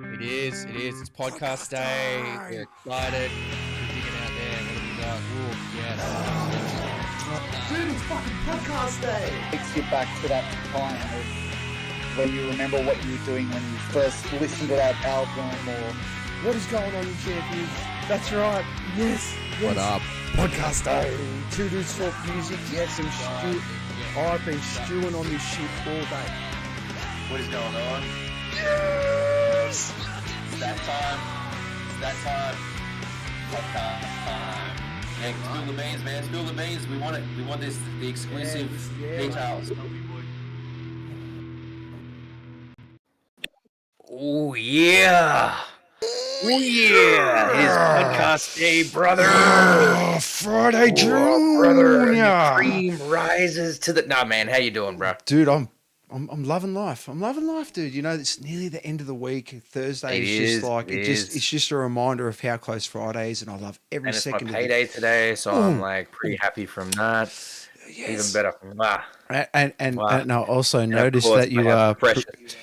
It is. It's podcast day. We're excited. We're digging out there. What have we got? Ooh, yeah. Dude, it's fucking podcast day. Takes you back to that time of when you remember what you were doing when you first listened to that album, or What is going on, you champions? That's right. Yes. What up? Podcast day. Two dudes talk music. Yes, and stew. I've been stewing on this shit all day. What is going on? Yes! It's that time. Podcast time. Yeah, spill the beans, man. Spill the beans. We want it. We want this, the exclusive details. Oh, yeah. Oh, yeah. It is podcast day, brother. Oh, Friday, June. Brother. The cream rises to the... Nah, man. How you doing, bro? Dude, I'm loving life. I'm loving life, dude. You know, it's nearly the end of the week. Thursday it's just a reminder of how close Friday is, and I love every And it's second my of it. payday today, so I'm like pretty happy from that. Yes. Even better. Wow. And I also And of noticed course, that you they have are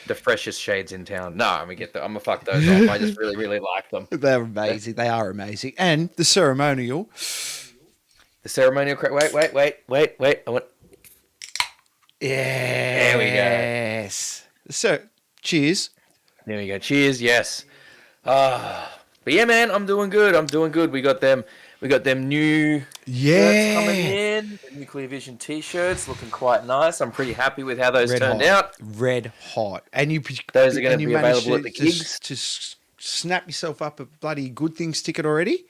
the freshest shades in town. No, I'm gonna fuck those off. I just really like them. they're amazing. They are amazing. And the ceremonial. The ceremonial. Wait. I want. Yes. There we go. So, cheers. There we go. Cheers. Yes. But yeah, man, I'm doing good. We got them new shirts coming in. The Nuclear Vision t-shirts looking quite nice. I'm pretty happy with how those turned out. Red hot. And Those are going to you be managed available at the gigs. to snap yourself up a bloody Good Things ticket already?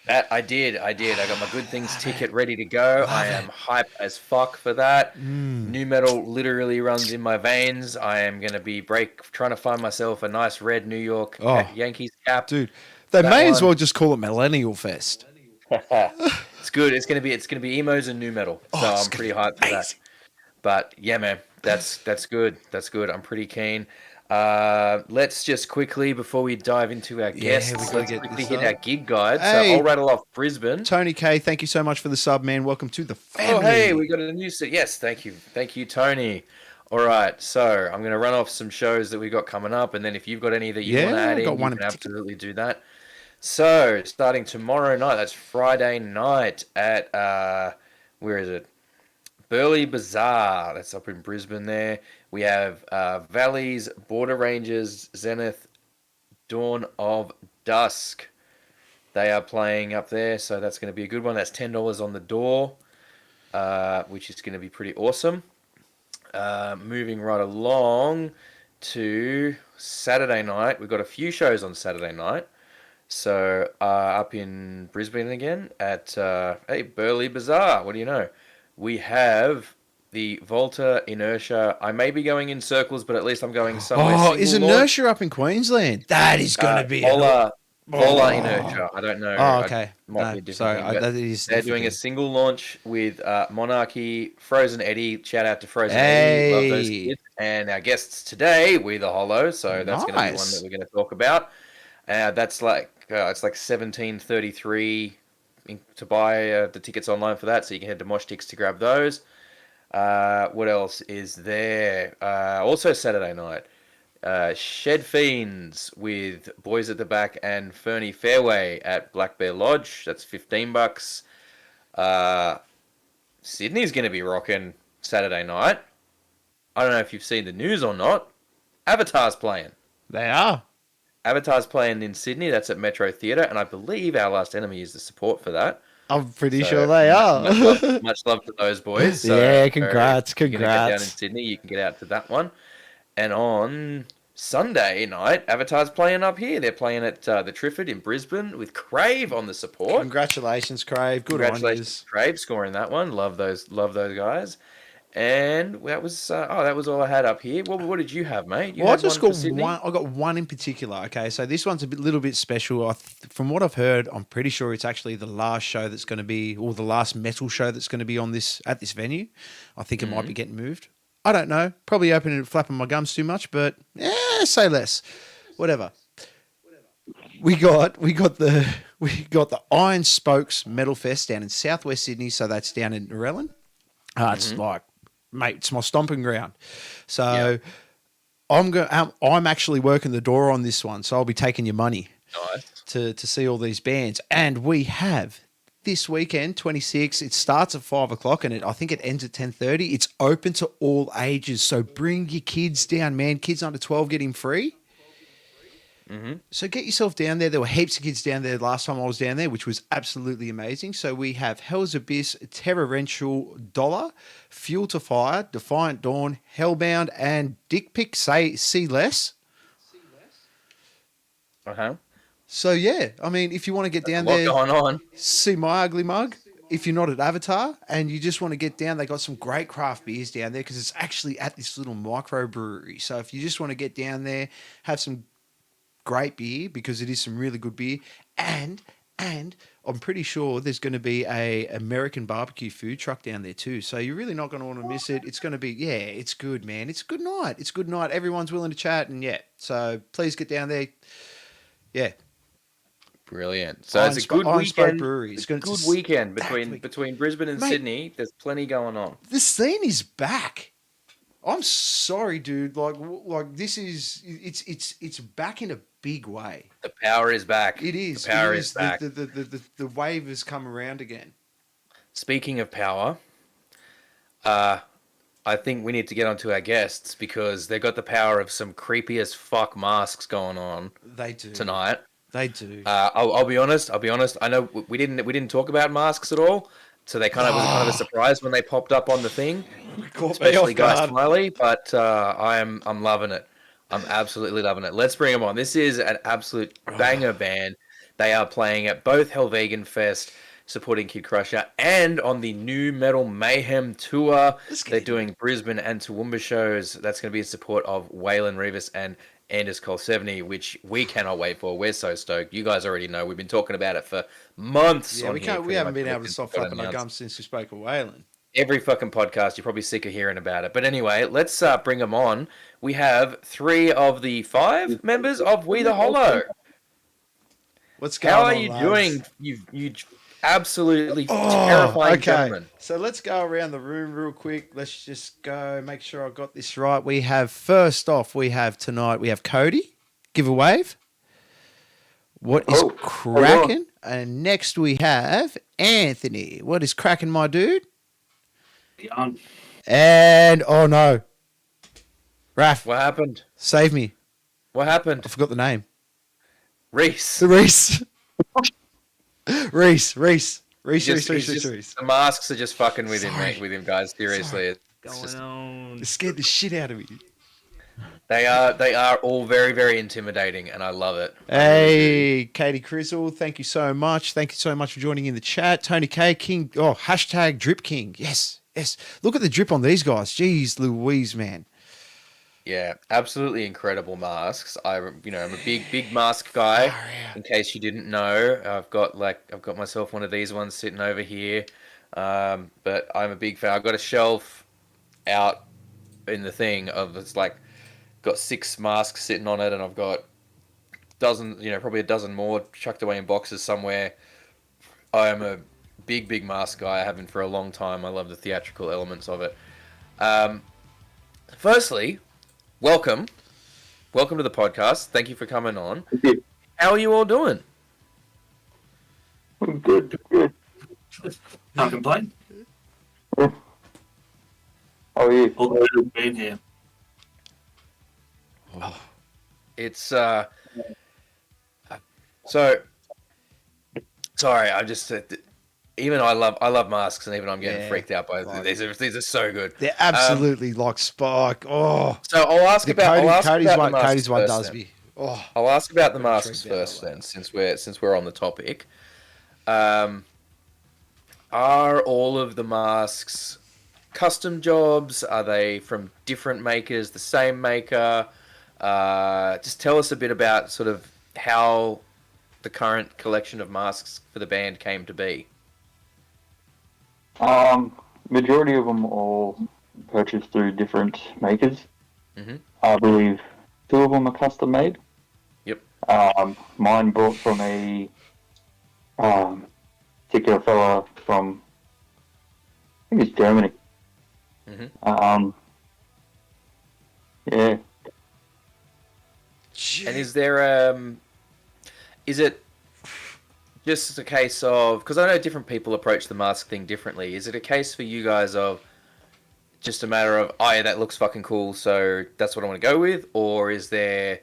That I did. I got my Good Things ticket ready to go. I am hyped as fuck for that. New metal literally runs in my veins. I am going to be trying to find myself a nice red New York Yankees cap. Dude, they may as well just call it Millennial Fest. It's good. It's gonna be emos and new metal. So I'm pretty hyped for that. But yeah, man, that's good. That's good. I'm pretty keen. Let's just quickly, before we dive into our guests, let's quickly hit our gig guide. Hey. So I'll rattle off Brisbane. Tony K, thank you so much for the sub, man. Welcome to the family. Oh, hey, we got a new set. Yes, thank you, Tony. All right, so I'm gonna run off some shows that we got coming up, and then if you've got any that you want to add in, you can absolutely do that. So, starting tomorrow night, that's Friday night at, where is it? Burleigh Bazaar. That's up in Brisbane there. We have Valleys, Border Rangers, Zenith, Dawn of Dusk. They are playing up there, so that's going to be a good one. That's $10 on the door, which is going to be pretty awesome. Moving right along to Saturday night. We've got a few shows on Saturday night. So, up in Brisbane again at, Burleigh Bazaar. What do you know? We have the Volta Inertia. I may be going in circles, but at least I'm going somewhere. Oh, is Inertia up in Queensland? That is going to be Vola Inertia. I don't know. Oh, okay. Might be a different thing, they're doing a single launch with Monarchy, Frozen Eddie. Shout out to Frozen Eddie. Love those kids. And our guests today, We the Hollow. So that's going to be one that we're going to talk about. That's like it's like $17.33 to buy the tickets online for that. So you can head to Moshtix to grab those. What else is there? Also Saturday night, Shed Fiends with Boys at the Back and Fernie Fairway at Black Bear Lodge. That's $15. Sydney's going to be rocking Saturday night. I don't know if you've seen the news or not. Avatar's playing. They are. Avatar's playing in Sydney. That's at Metro Theatre, and I believe Our Last Enemy is the support for that. I'm pretty sure they are. Much love to those boys. So, yeah, congrats. If you can get down in Sydney, you can get out to that one. And on Sunday night, Avatar's playing up here. They're playing at the Trifford in Brisbane with Crave on the support. Congratulations, Crave. Good on you. Crave, scoring that one. Love those guys. And that was that was all I had up here. What did you have, mate? I just got one. I got one in particular. Okay, so this one's little bit special. From what I've heard, I'm pretty sure it's actually the last show that's going to be, or the last metal show that's going to be at this venue. I think it might be getting moved. I don't know. Probably opening and flapping my gums too much, but say less. Whatever. We got the Iron Spokes Metal Fest down in Southwest Sydney, so that's down in Narellan. It's like, mate, it's my stomping ground. So I'm actually working the door on this one, so I'll be taking your money to see all these bands. And we have this weekend, 26. It starts at 5 o'clock and I think it ends at 10:30. It's open to all ages, so bring your kids down, man. Kids under 12 get in free. So get yourself down there. There were heaps of kids down there last time I was down there, which was absolutely amazing. So we have Hell's Abyss, Terrorential, Dollar, Fuel to Fire, Defiant Dawn, Hellbound, and Dick Pic See Less. So yeah, I mean, if you want to get down there, going on. See My Ugly Mug. If you're not at Avatar and you just want to get down, they got some great craft beers down there because it's actually at this little microbrewery. So if you just want to get down there, have some great beer, because it is some really good beer, and I'm pretty sure there's going to be a American barbecue food truck down there too. So you're really not going to want to miss it. It's going to be, it's good, man. It's a good night. It's a good night. Everyone's willing to chat, and so please get down there. Yeah. Brilliant. So it's a good weekend. It's a good weekend between Brisbane and Sydney. There's plenty going on. The scene is back. I'm sorry, dude. Like this is it's back in a big way. The power is back. It is. The power is back. The wave has come around again. Speaking of power, I think we need to get onto our guests because they got the power of some creepy as fuck masks going on. They do tonight. They do. I'll be honest. I know we didn't talk about masks at all, so they was kind of a surprise when they popped up on the thing, especially Guy Smiley. But I'm loving it. I'm absolutely loving it. Let's bring them on. This is an absolute banger band. They are playing at both Helvegan Fest, supporting Kid Crusher, and on the New Metal Mayhem tour. They're doing Brisbane and Toowoomba shows. That's going to be in support of Waylon Rivas and Anders Cole 70, which we cannot wait for. We're so stoked. You guys already know. We've been talking about it for months. Yeah, we haven't been able to stop flapping our gums since we spoke of Waylon. Every fucking podcast, you're probably sick of hearing about it. But anyway, let's bring them on. We have 3 of the 5 members of We the Hollow. What's going on, How are you doing? You absolutely terrifying gentlemen. So let's go around the room real quick. Let's just go make sure I got this right. We have tonight Cody. Give a wave. What is cracking? And next we have Anthony. What is cracking, my dude? And oh no, Raph. What happened? Save me. What happened? I forgot the name. Reese. Reese. Reese. The masks are just fucking with him, guys. Seriously, It scared the shit out of me. They are all very, very intimidating, and I love it. Hey, Katie Crizzle, thank you so much. Thank you so much for joining in the chat. Tony K King. Hashtag Drip King. Yes. Look at the drip on these guys. Jeez Louise, man. Yeah, absolutely incredible masks. I'm a big mask guy. In case you didn't know, I've got myself one of these ones sitting over here. But I'm a big fan. I've got a shelf out in the thing got 6 masks sitting on it, and I've got probably a dozen more chucked away in boxes somewhere. I am a big mask guy. I have been for a long time. I love the theatrical elements of it. Firstly, welcome to the podcast. Thank you for coming on. How are you all doing? I'm good. Can't complain. How are you? All the better being here. It's so sorry. I just even I love masks, and even I'm getting Yeah, freaked out by like- these are so good. They're absolutely like Spike. Oh, So Cody's the masks one first does then. me. Oh, I'll ask about the got masks intrigued about first that later. then, since we're on the topic. Um, are all of the masks custom jobs? Are they from different makers, the same maker? Just tell us a bit about sort of how the current collection of masks for the band came to be. Majority of them all purchased through different makers. Mm-hmm. I believe 2 of them are custom made. Yep. Mine bought from a particular fella from, I think it's Germany. Mm-hmm. Yeah. And is it just a case of, because I know different people approach the mask thing differently. Is it a case for you guys of just a matter of, oh yeah, that looks fucking cool, so that's what I want to go with, or is there,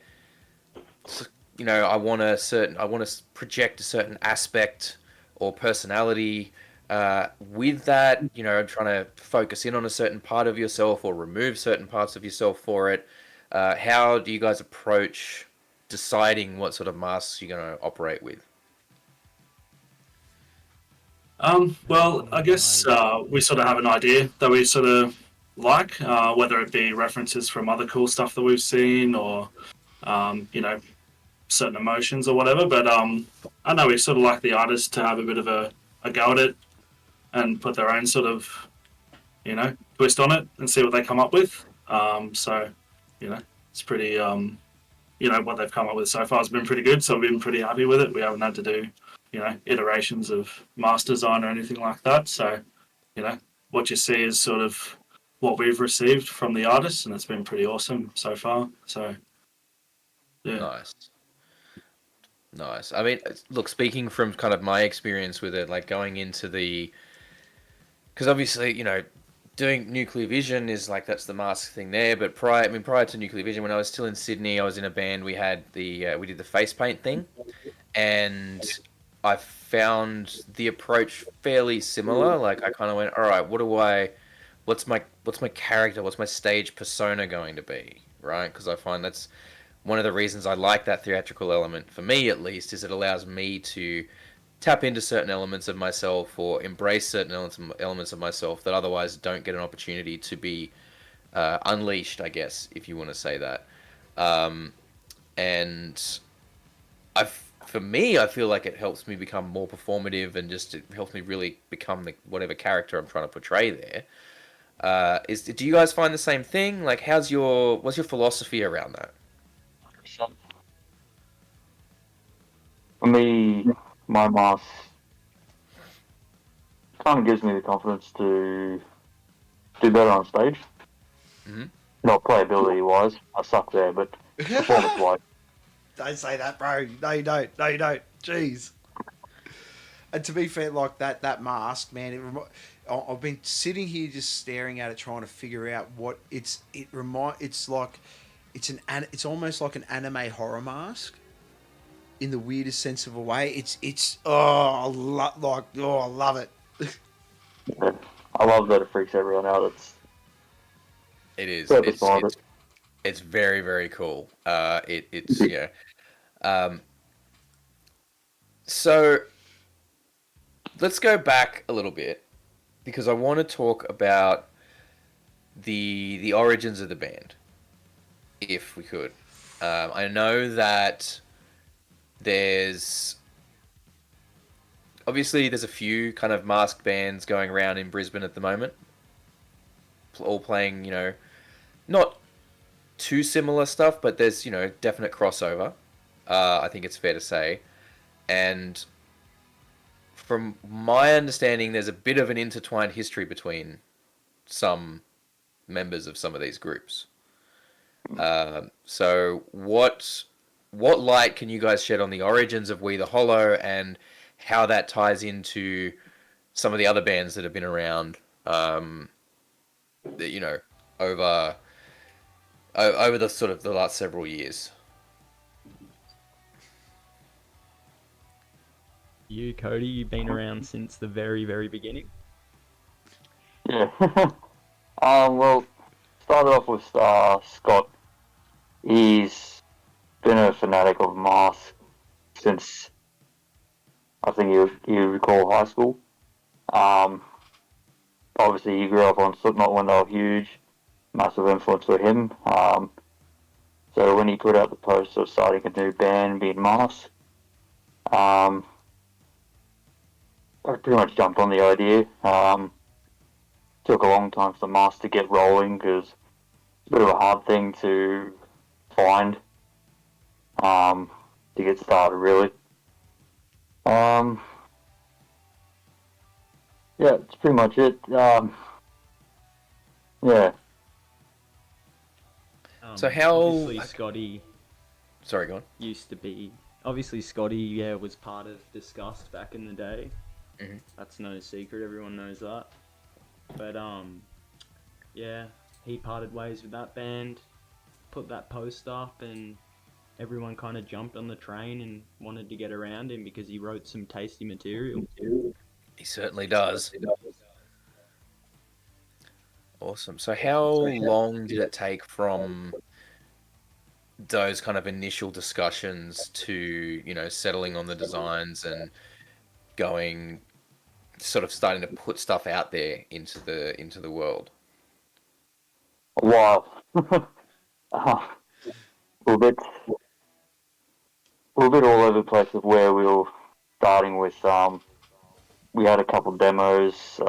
I want to project a certain aspect or personality with that. I'm trying to focus in on a certain part of yourself or remove certain parts of yourself for it. How do you guys approach deciding what sort of masks you're going to operate with? Well, I guess we sort of have an idea that we sort of like, whether it be references from other cool stuff that we've seen or, certain emotions or whatever. But I know we sort of like the artists to have a bit of a go at it and put their own sort of, twist on it and see what they come up with. So, it's pretty, what they've come up with so far has been pretty good. So we've been pretty happy with it. We haven't had to do iterations of master design or anything like that. So, what you see is sort of what we've received from the artists, and it's been pretty awesome so far. So, yeah. Nice. I mean, look, speaking from kind of my experience with it, like going into because obviously, doing Nuclear Vision is like, that's the mask thing there. But prior to Nuclear Vision, when I was still in Sydney, I was in a band. We had we did the face paint thing, and I found the approach fairly similar. Like, I kind of went, all right, what's my character, what's my stage persona going to be, right? Because I find that's one of the reasons I like that theatrical element, for me at least, is it allows me to tap into certain elements of myself or embrace certain elements of myself that otherwise don't get an opportunity to be unleashed, I guess, if you want to say that. And for me, I feel like it helps me become more performative, and just it helps me really become whatever character I'm trying to portray there. Do you guys find the same thing? Like, what's your philosophy around that? For me, my mask kind of gives me the confidence to do better on stage. Mm-hmm. Not playability-wise, I suck there, but performance-wise. Don't say that, bro. No, you don't. No, you don't. Jeez. And to be fair, like that mask, man, I've been sitting here just staring at it, trying to figure out what it's almost like an anime horror mask, in the weirdest sense of a way. I love it. Yeah. I love that it freaks everyone out. It is. It's It's very, very cool. It's yeah. So let's go back a little bit, because I want to talk about the origins of the band, if we could. I know that there's a few kind of masked bands going around in Brisbane at the moment, all playing, not too similar stuff, but there's, definite crossover. I think it's fair to say. And from my understanding, there's a bit of an intertwined history between some members of some of these groups. So what light can you guys shed on the origins of We the Hollow, and how that ties into some of the other bands that have been around, over the sort of the last several years? you, Cody. You've been around since the very, very beginning. Yeah. Well, started off with Scott. He's been a fanatic of Mask since I think you recall high school. Obviously, he grew up on Slipknot when they were huge, massive influence for him. So when he put out the post of starting a new band, being Mask, I pretty much jumped on the idea. Took a long time for Mask to get rolling because it's a bit of a hard thing to find to get started, really. Yeah, it's pretty much it. Yeah. So how- Obviously, Scotty Sorry, go on. used to be... Obviously, Scotty, yeah, was part of Disgust back in the day. Mhm. That's no secret. Everyone knows that. But, yeah, he parted ways with that band, put that post up, and everyone kind of jumped on the train and wanted to get around him because he wrote some tasty material. He certainly does. Awesome. So how long did it take from those kind of initial discussions to, you know, settling on the designs and going, sort of starting to put stuff out there into the world? A while. A little bit all over the place of where we were starting with. We had a couple demos.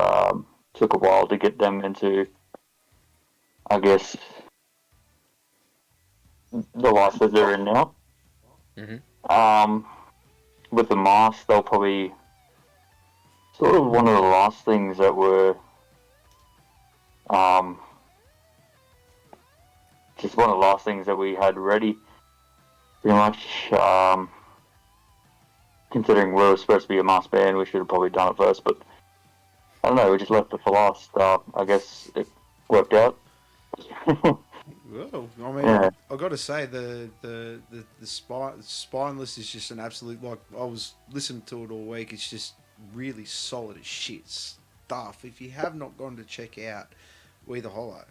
Took a while to get them into, I guess, the life that they're in now. Mm-hmm. With the Mask, they'll probably sort of one of the last things that were just one of the last things that we had ready, pretty much. Considering we were supposed to be a Mask band, we should have probably done it first, but I don't know, we just left it for last. I guess it worked out. Whoa, I mean, Yeah. I've got to say the Spineless is just an absolute, like, I was listening to it all week. It's just really solid as shit stuff. If you have not gone to check out We the Hollow,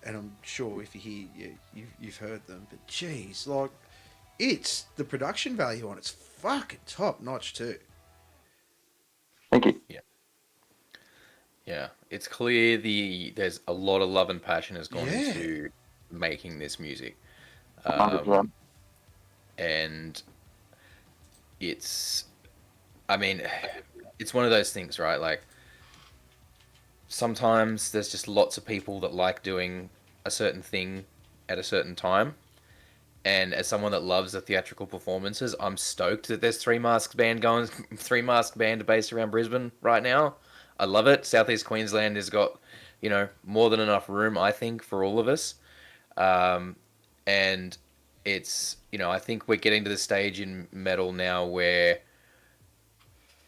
and I'm sure if you hear, you've heard them, but geez, like, it's the production value on it's fucking top notch too. Thank you. Yeah, it's clear there's a lot of love and passion has gone Yeah. into making this music, 100%. and it's, I mean, it's one of those things, right? Like, sometimes there's just lots of people that like doing a certain thing at a certain time. And as someone that loves the theatrical performances, I'm stoked that there's three Mask band based around Brisbane right now. I love it. Southeast Queensland has got, you know, more than enough room, I think, for all of us. And it's, you know, I think we're getting to the stage in metal now where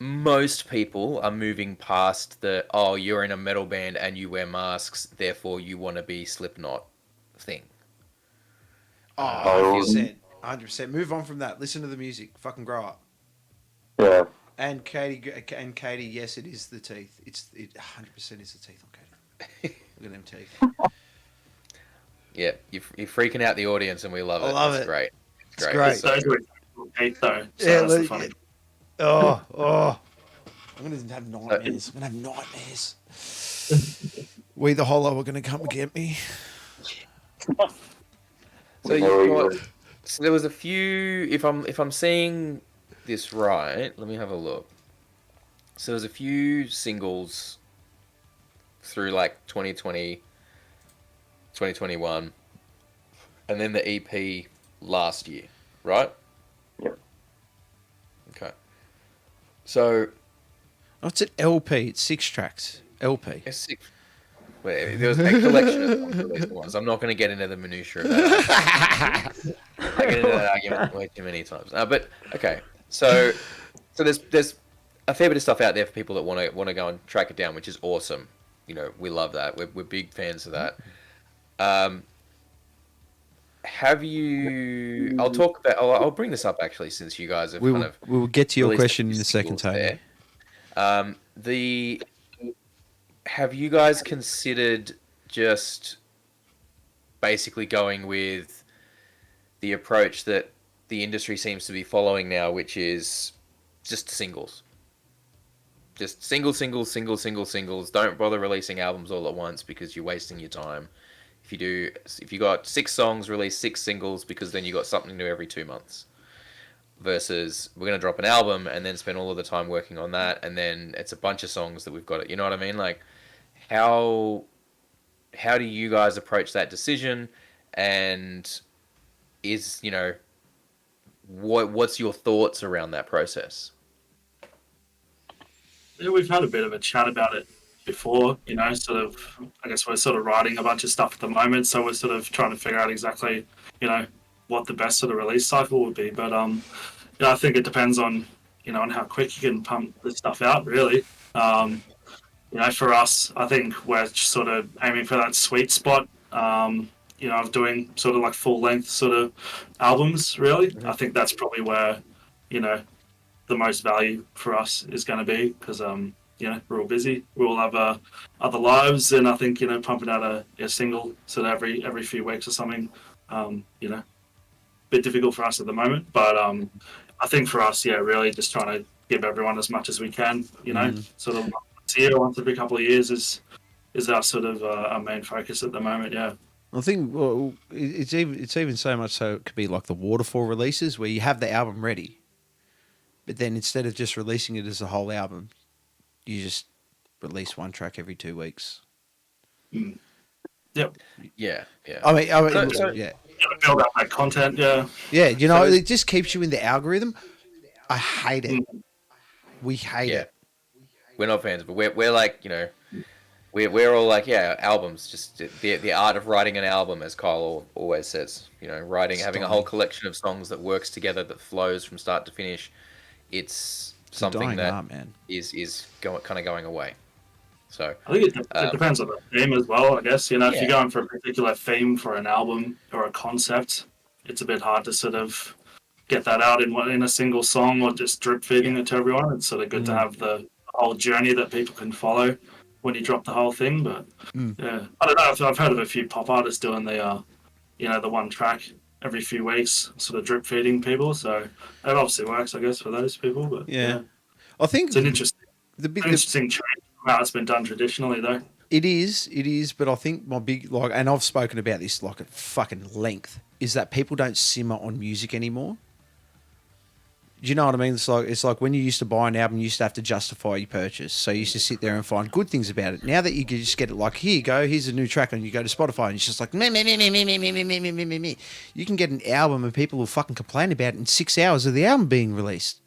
most people are moving past the, oh, you're in a metal band and you wear masks, therefore you want to be Slipknot thing. Oh, 100%. 100%. Move on from that. Listen to the music. Fucking grow up. Yeah. And Katie, yes, it is the teeth. It 100% is the teeth on Katie. Look at them teeth. Yeah, you're freaking out the audience and we love it. I love it's it. great. It's great. So, Those were eight though. So Yeah, that's the look, funny. Oh. I'm going to have nightmares. I'm going to have nightmares. We the Hollow are going to come and get me. so you've got, so there was a few, if I'm seeing this right, let me have a look. So there's a few singles through like 2020, 2021, and then the EP last year, right? Yep. Okay. So Oh, it's an LP. It's 6 tracks. LP. it's six. Well, there was a collection of unreleased ones. I'm not going to get into the minutiae of that. I get into that argument way too many times. But okay, so there's a fair bit of stuff out there for people that want to go and track it down, which is awesome. You know, we love that. We're big fans of that. have you? I'll talk about. I'll bring this up actually, since you guys have We kind will, of. we will get to your released a question few in a second, singles Tony. there. The have you guys considered just basically going with the approach that the industry seems to be following now, which is just singles? Just singles. Don't bother releasing albums all at once because you're wasting your time. If you got 6 songs, release 6 singles, because then you got something new every 2 months. Versus we're gonna drop an album and then spend all of the time working on that, and then it's a bunch of songs that we've got. You know what I mean? Like, how do you guys approach that decision? And is what's your thoughts around that process? Yeah, we've had a bit of a chat about it before, sort of, I guess we're sort of writing a bunch of stuff at the moment, so we're sort of trying to figure out exactly, what the best sort of release cycle would be. But, I think it depends on, on how quick you can pump this stuff out, really. For us, I think we're sort of aiming for that sweet spot, of doing sort of like full length sort of albums, really. Mm-hmm. I think that's probably where, the most value for us is going to be, because we're all busy, we all have other lives, and I think pumping out a single sort of every few weeks or something, bit difficult for us at the moment. But I think for us, really just trying to give everyone as much as we can, sort of once a year, once every couple of years is our sort of our main focus at the moment. I think it's even so much so it could be like the waterfall releases, where you have the album ready, but then instead of just releasing it as a whole album, you just release one track every 2 weeks. Mm. Yep. Yeah. I mean, yeah. Build up that content. Yeah. Yeah. It just keeps you in the algorithm. I hate it. We hate it. We're not fans, but we're like, we're all like, albums. Just the art of writing an album, as Kyle always says. Having a whole collection of songs that works together, that flows from start to finish. It's something that is going away. So I think it depends on the theme as well, I guess. If you're going for a particular theme for an album or a concept, it's a bit hard to sort of get that out in a single song, or just drip feeding it to everyone. It's sort of good to have the whole journey that people can follow when you drop the whole thing. But I don't know. I've heard of a few pop artists doing the one track every few weeks, sort of drip feeding people. So it obviously works, I guess, for those people. But I think it's an interesting change from how it's been done traditionally, though. It is. But I think my big and I've spoken about this like at fucking length, is that people don't simmer on music anymore. Do you know what I mean? It's like when you used to buy an album, you used to have to justify your purchase. So you used to sit there and find good things about it. Now that you can just get it like, here you go, here's a new track, and you go to Spotify and it's just like, me. You can get an album and people will fucking complain about it in 6 hours of the album being released.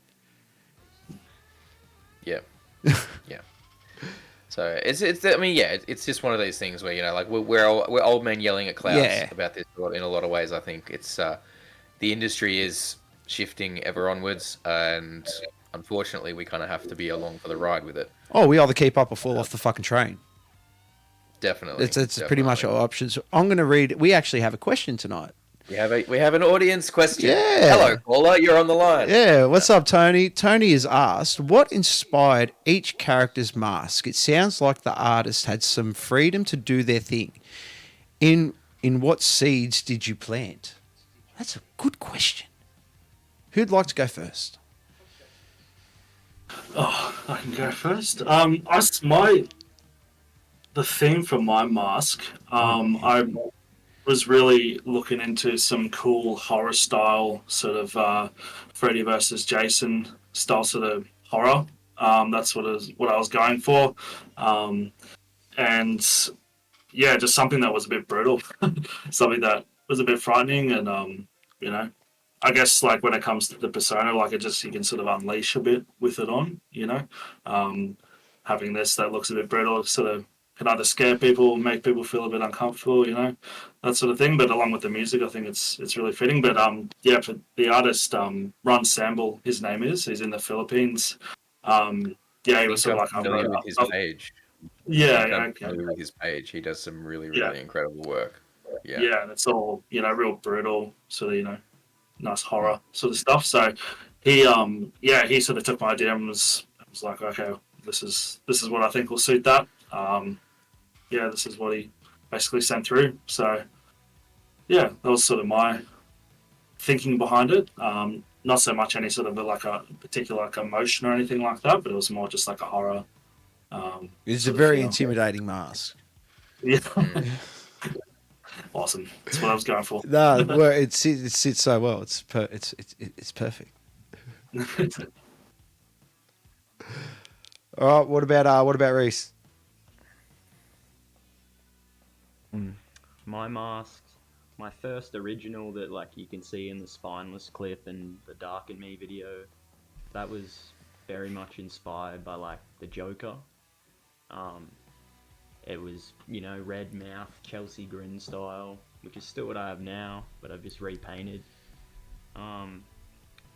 Yeah. Yeah. So it's just one of these things where, like we're old men yelling at clouds about this in a lot of ways. I think it's the industry is shifting ever onwards, and unfortunately we kind of have to be along for the ride with it. Oh, we either keep up or fall off the fucking train. Definitely. It's pretty much our options. I'm going to read. We actually have a question tonight. We have an audience question. Yeah. Hello, caller. You're on the line. Yeah. What's up, Tony? Tony has asked, what inspired each character's mask? It sounds like the artist had some freedom to do their thing. In what seeds did you plant? That's a good question. Who'd like to go first? Oh, I can go first. The theme for my mask, I was really looking into some cool horror style sort of Freddy versus Jason style sort of horror. That's what I was going for, and just something that was a bit brutal, something that was a bit frightening, and I guess like when it comes to the persona, like you can sort of unleash a bit with it on, having this that looks a bit brutal, sort of can either scare people, make people feel a bit uncomfortable, that sort of thing. But along with the music, I think it's really fitting. But for the artist, Ron Samble, his name is. He's in the Philippines. He was sort of like familiar with his page. Yeah, Familiar with his page. He does some really incredible work. and it's all, you know, real brutal, sort of, you know, nice horror sort of stuff. So he he sort of took my idea and was like, okay, this is what I think will suit that. This is what he basically sent through. So yeah, that was sort of my thinking behind it. Not so much any sort of like a particular like emotion or anything like that, but it was more just like a horror. It's a very intimidating mask. Yeah. Awesome. That's what I was going for. No, well, it sits so well. It's perfect. All right. What about Reese? My masks, my first original that like you can see in the Spineless clip and the Dark and Me video, that was very much inspired by like the Joker. It was, you know, red mouth, Chelsea grin style, which is still what I have now, but I've just repainted. But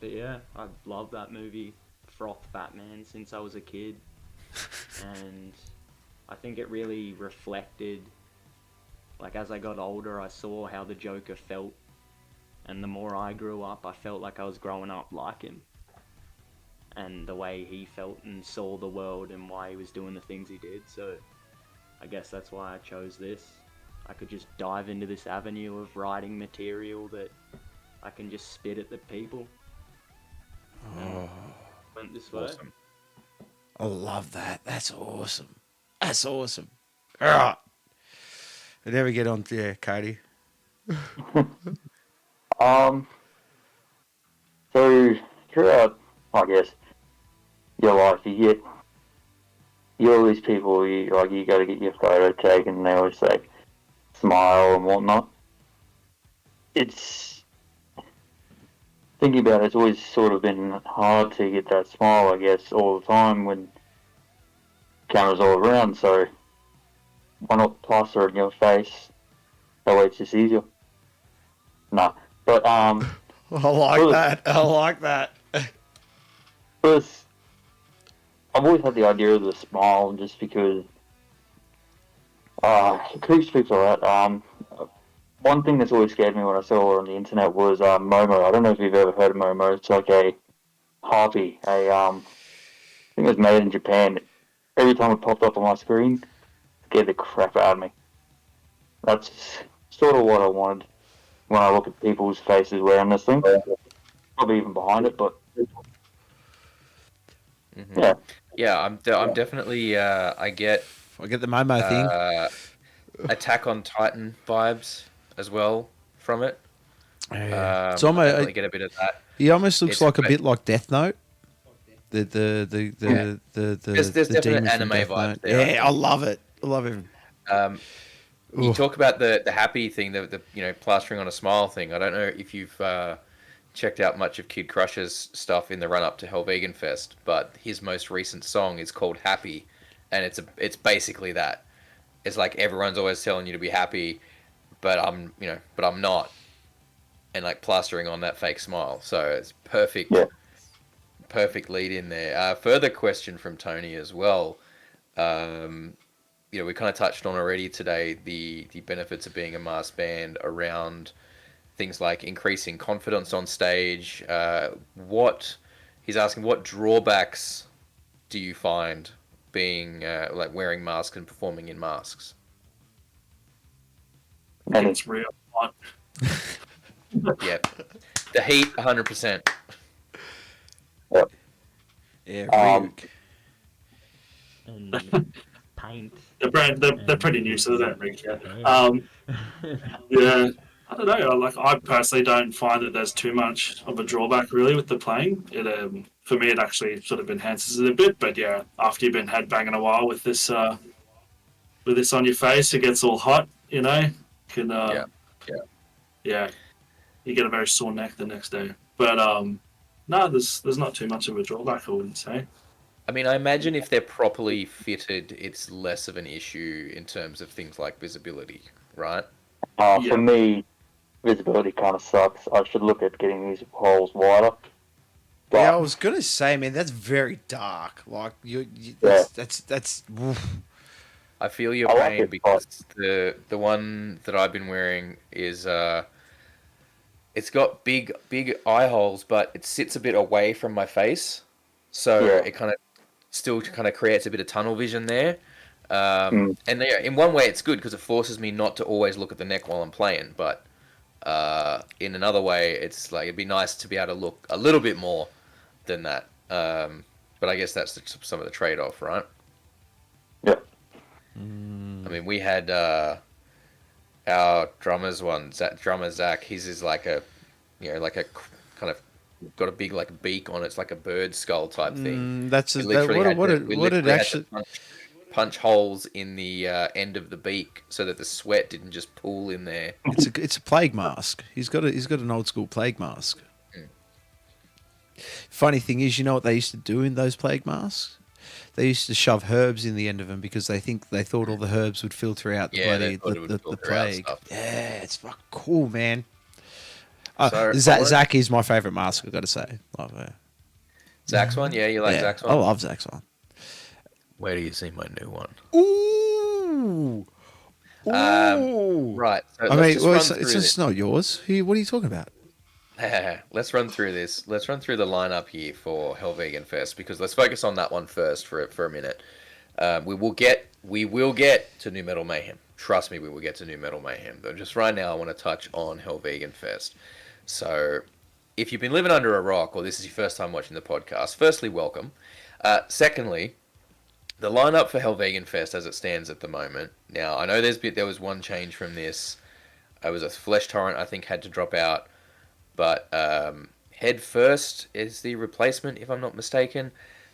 yeah, I've loved that movie, Froth Batman, since I was a kid. And I think it really reflected, like as I got older, I saw how the Joker felt. And the more I grew up, I felt like I was growing up like him. And the way he felt and saw the world and why he was doing the things he did. So I guess that's why I chose this. I could just dive into this avenue of writing material that I can just spit at the people. Went this way. Awesome. I love that. That's awesome. That's awesome. All right. I never get on to Cody. So throughout, I guess, your life, you always people, you got to get your photo taken, and they always say, smile and whatnot. It's, thinking about it, it's always sort of been hard to get that smile, I guess, all the time when cameras all around, so why not plaster it in your face? That way it's just easier. No, but, I like that. I like that. First, I've always had the idea of the smile just because it creeps people out. One thing that's always scared me when I saw it on the internet was Momo. I don't know if you've ever heard of Momo. It's like a harpy. I think it was made in Japan. Every time it popped up on my screen, it scared the crap out of me. That's sort of what I wanted when I look at people's faces wearing this thing. Probably even behind it, but yeah. I'm definitely I get the Momo thing. Attack on Titan vibes as well from it. It's almost I get a bit of that. He almost looks like a bit like Death Note. There's definite anime vibes there. Yeah, I love it. I love it. You talk about the happy thing, the plastering on a smile thing. I don't know if you've checked out much of Kid Crush's stuff in the run up to Hell Vegan Fest, but his most recent song is called Happy, and it's basically that. It's like everyone's always telling you to be happy, but I'm not, and like plastering on that fake smile. So it's perfect. Yeah. Perfect lead in there. Further question from Tony as well. We kind of touched on already today the benefits of being a mass band around things like increasing confidence on stage. He's asking, what drawbacks do you find being like wearing masks and performing in masks? And it's real hot. Yeah, the heat, 100%. Yeah, and paint. They're pretty new, so they don't reach yet. Yeah, I don't know. I personally don't find that there's too much of a drawback really with the playing. It for me, it actually sort of enhances it a bit. But yeah, after you've been headbanging a while with this on your face, it gets all hot. You know, yeah, you get a very sore neck the next day. But no, there's not too much of a drawback, I wouldn't say. I mean, I imagine if they're properly fitted, it's less of an issue in terms of things like visibility, right? For me, visibility kind of sucks. I should look at getting these holes wider. But, yeah, I was gonna say, man, that's very dark. Like that's oof. I feel your I like pain it, because the one that I've been wearing is it's got big eye holes, but it sits a bit away from my face, so Yeah. it kind of still kind of creates a bit of tunnel vision there. Mm. And yeah, in one way, it's good because it forces me not to always look at the neck while I'm playing. But in another way, it's like it'd be nice to be able to look a little bit more than that. But I guess that's some of the trade-off, right? Yeah. I mean, we had our drummer's one, drummer Zach. His is like a, like a kind of got a big like beak on it. It's like a bird skull type thing. That's We that, literally had what to- it we what it literally had actually. to punch holes in the end of the beak so that the sweat didn't just pool in there. It's a plague mask. He's got an old school plague mask. Funny thing is, you know what they used to do in those plague masks? They used to shove herbs in the end of them because they thought all the herbs would filter out the Yeah, they bloody thought it would the filter out plague. stuff. Yeah, it's fucking cool, man. So, Zach is my favorite mask. I've got to say, love it. Zach's one, yeah, you like Zach's one. I love Zach's one. Where do you see my new one? Ooh. Right. So I let's mean, just well, run it's through just this. not yours. What are you talking about? Let's run through this. Let's run through the lineup here for Hell Vegan Fest because let's focus on that one first for a minute. We will get to New Metal Mayhem. Trust me, we will get to New Metal Mayhem. But just right now, I want to touch on Hell Vegan Fest. So, if you've been living under a rock or this is your first time watching the podcast, firstly, welcome. Secondly, the lineup for Hell Vegan Fest as it stands at the moment. Now, I know there was one change from this. It was a Flesh Torrent I think had to drop out. But Head First is the replacement, if I'm not mistaken.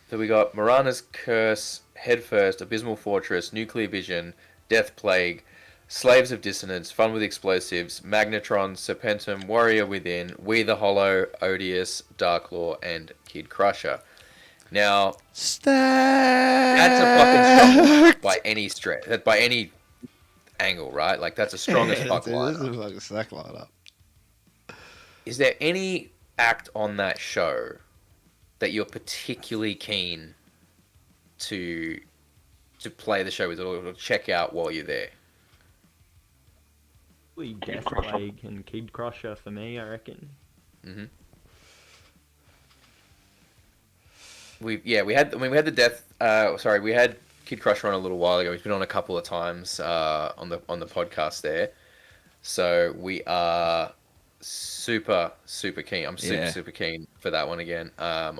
So we got Marana's Curse, Head First, Abysmal Fortress, Nuclear Vision, Death Plague, Slaves of Dissonance, Fun with Explosives, Magnetron, Serpentum, Warrior Within, We the Hollow, Odious, Darklaw, and Kid Crusher. Now, that's a fucking strong by any stretch, by any angle, right? Like that's a strong as fuck lineup. This is like a sack lineup. Is there any act on that show that you're particularly keen to play the show with or check out while you're there? Death Plague and Kid Crusher for me, I reckon. Mm-hmm. We had the death. We had Kid Crusher on a little while ago. He's been on a couple of times on the podcast there. So we are super keen. I'm super keen for that one again. I'm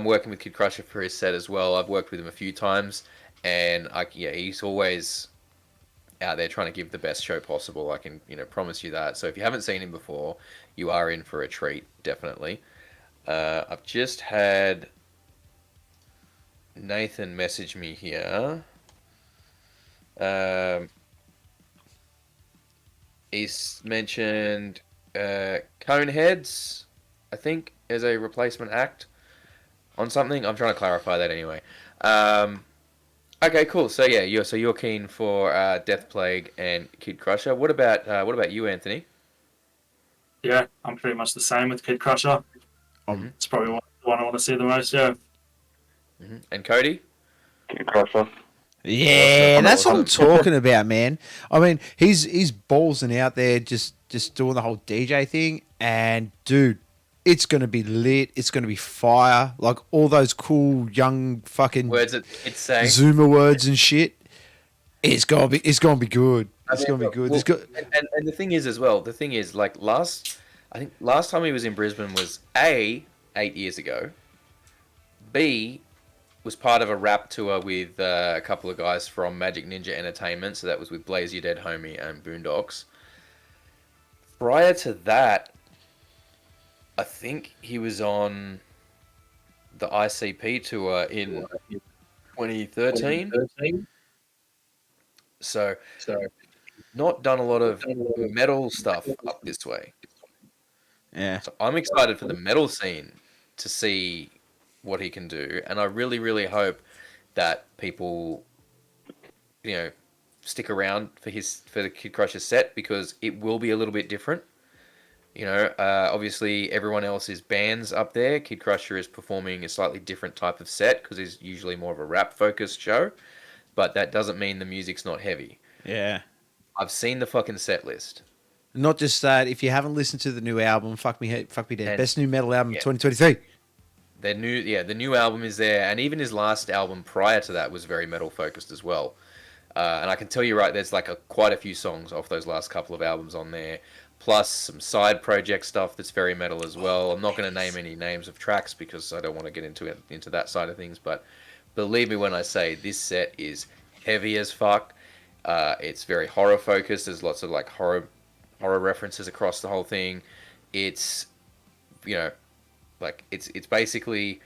working with Kid Crusher for his set as well. I've worked with him a few times, and he's always out there trying to give the best show possible. I can promise you that. So if you haven't seen him before, you are in for a treat, definitely. I've just had Nathan message me here. He's mentioned Coneheads, I think, as a replacement act on something. I'm trying to clarify that anyway. Okay, cool. So yeah, you're keen for Death Plague and Kid Crusher. What about you, Anthony? Yeah, I'm pretty much the same with Kid Crusher. It's probably the one I want to see the most. Yeah. Mm-hmm. And Cody? Kid Crusher. Yeah, Awesome. that's what I'm talking about, man. I mean, he's ballsing out there, just doing the whole DJ thing, and dude, it's gonna be lit. It's gonna be fire. Like all those cool young fucking words that it's saying Zoomer words and shit. It's gonna be good. It's gonna be good. Well, and the thing is as well. The thing is, like last time he was in Brisbane was A, 8 years ago. B, was part of a rap tour with a couple of guys from Magic Ninja Entertainment. So that was with Blaze Your Dead Homie and Boondocks. Prior to that, I think he was on the ICP tour in 2013. So not done a lot of metal stuff up this way. Yeah. So I'm excited for the metal scene to see what he can do, and I really, really hope that people, stick around for the Kid Crusher set because it will be a little bit different. Obviously everyone else is bands up there. Kid Crusher is performing a slightly different type of set because he's usually more of a rap focused show. but that doesn't mean the music's not heavy. Yeah. I've seen the fucking set list. Not just that, if you haven't listened to the new album, Fuck Me Dead, And- best new metal album yeah. 2023. The new album is there, and even his last album prior to that was very metal focused as well. And I can tell you there's like quite a few songs off those last couple of albums on there, plus some side project stuff that's very metal as well. I'm not going to name any names of tracks because I don't want to get into that side of things, but believe me when I say this set is heavy as fuck. It's very horror focused. There's lots of like horror references across the whole thing. It's, it's basically,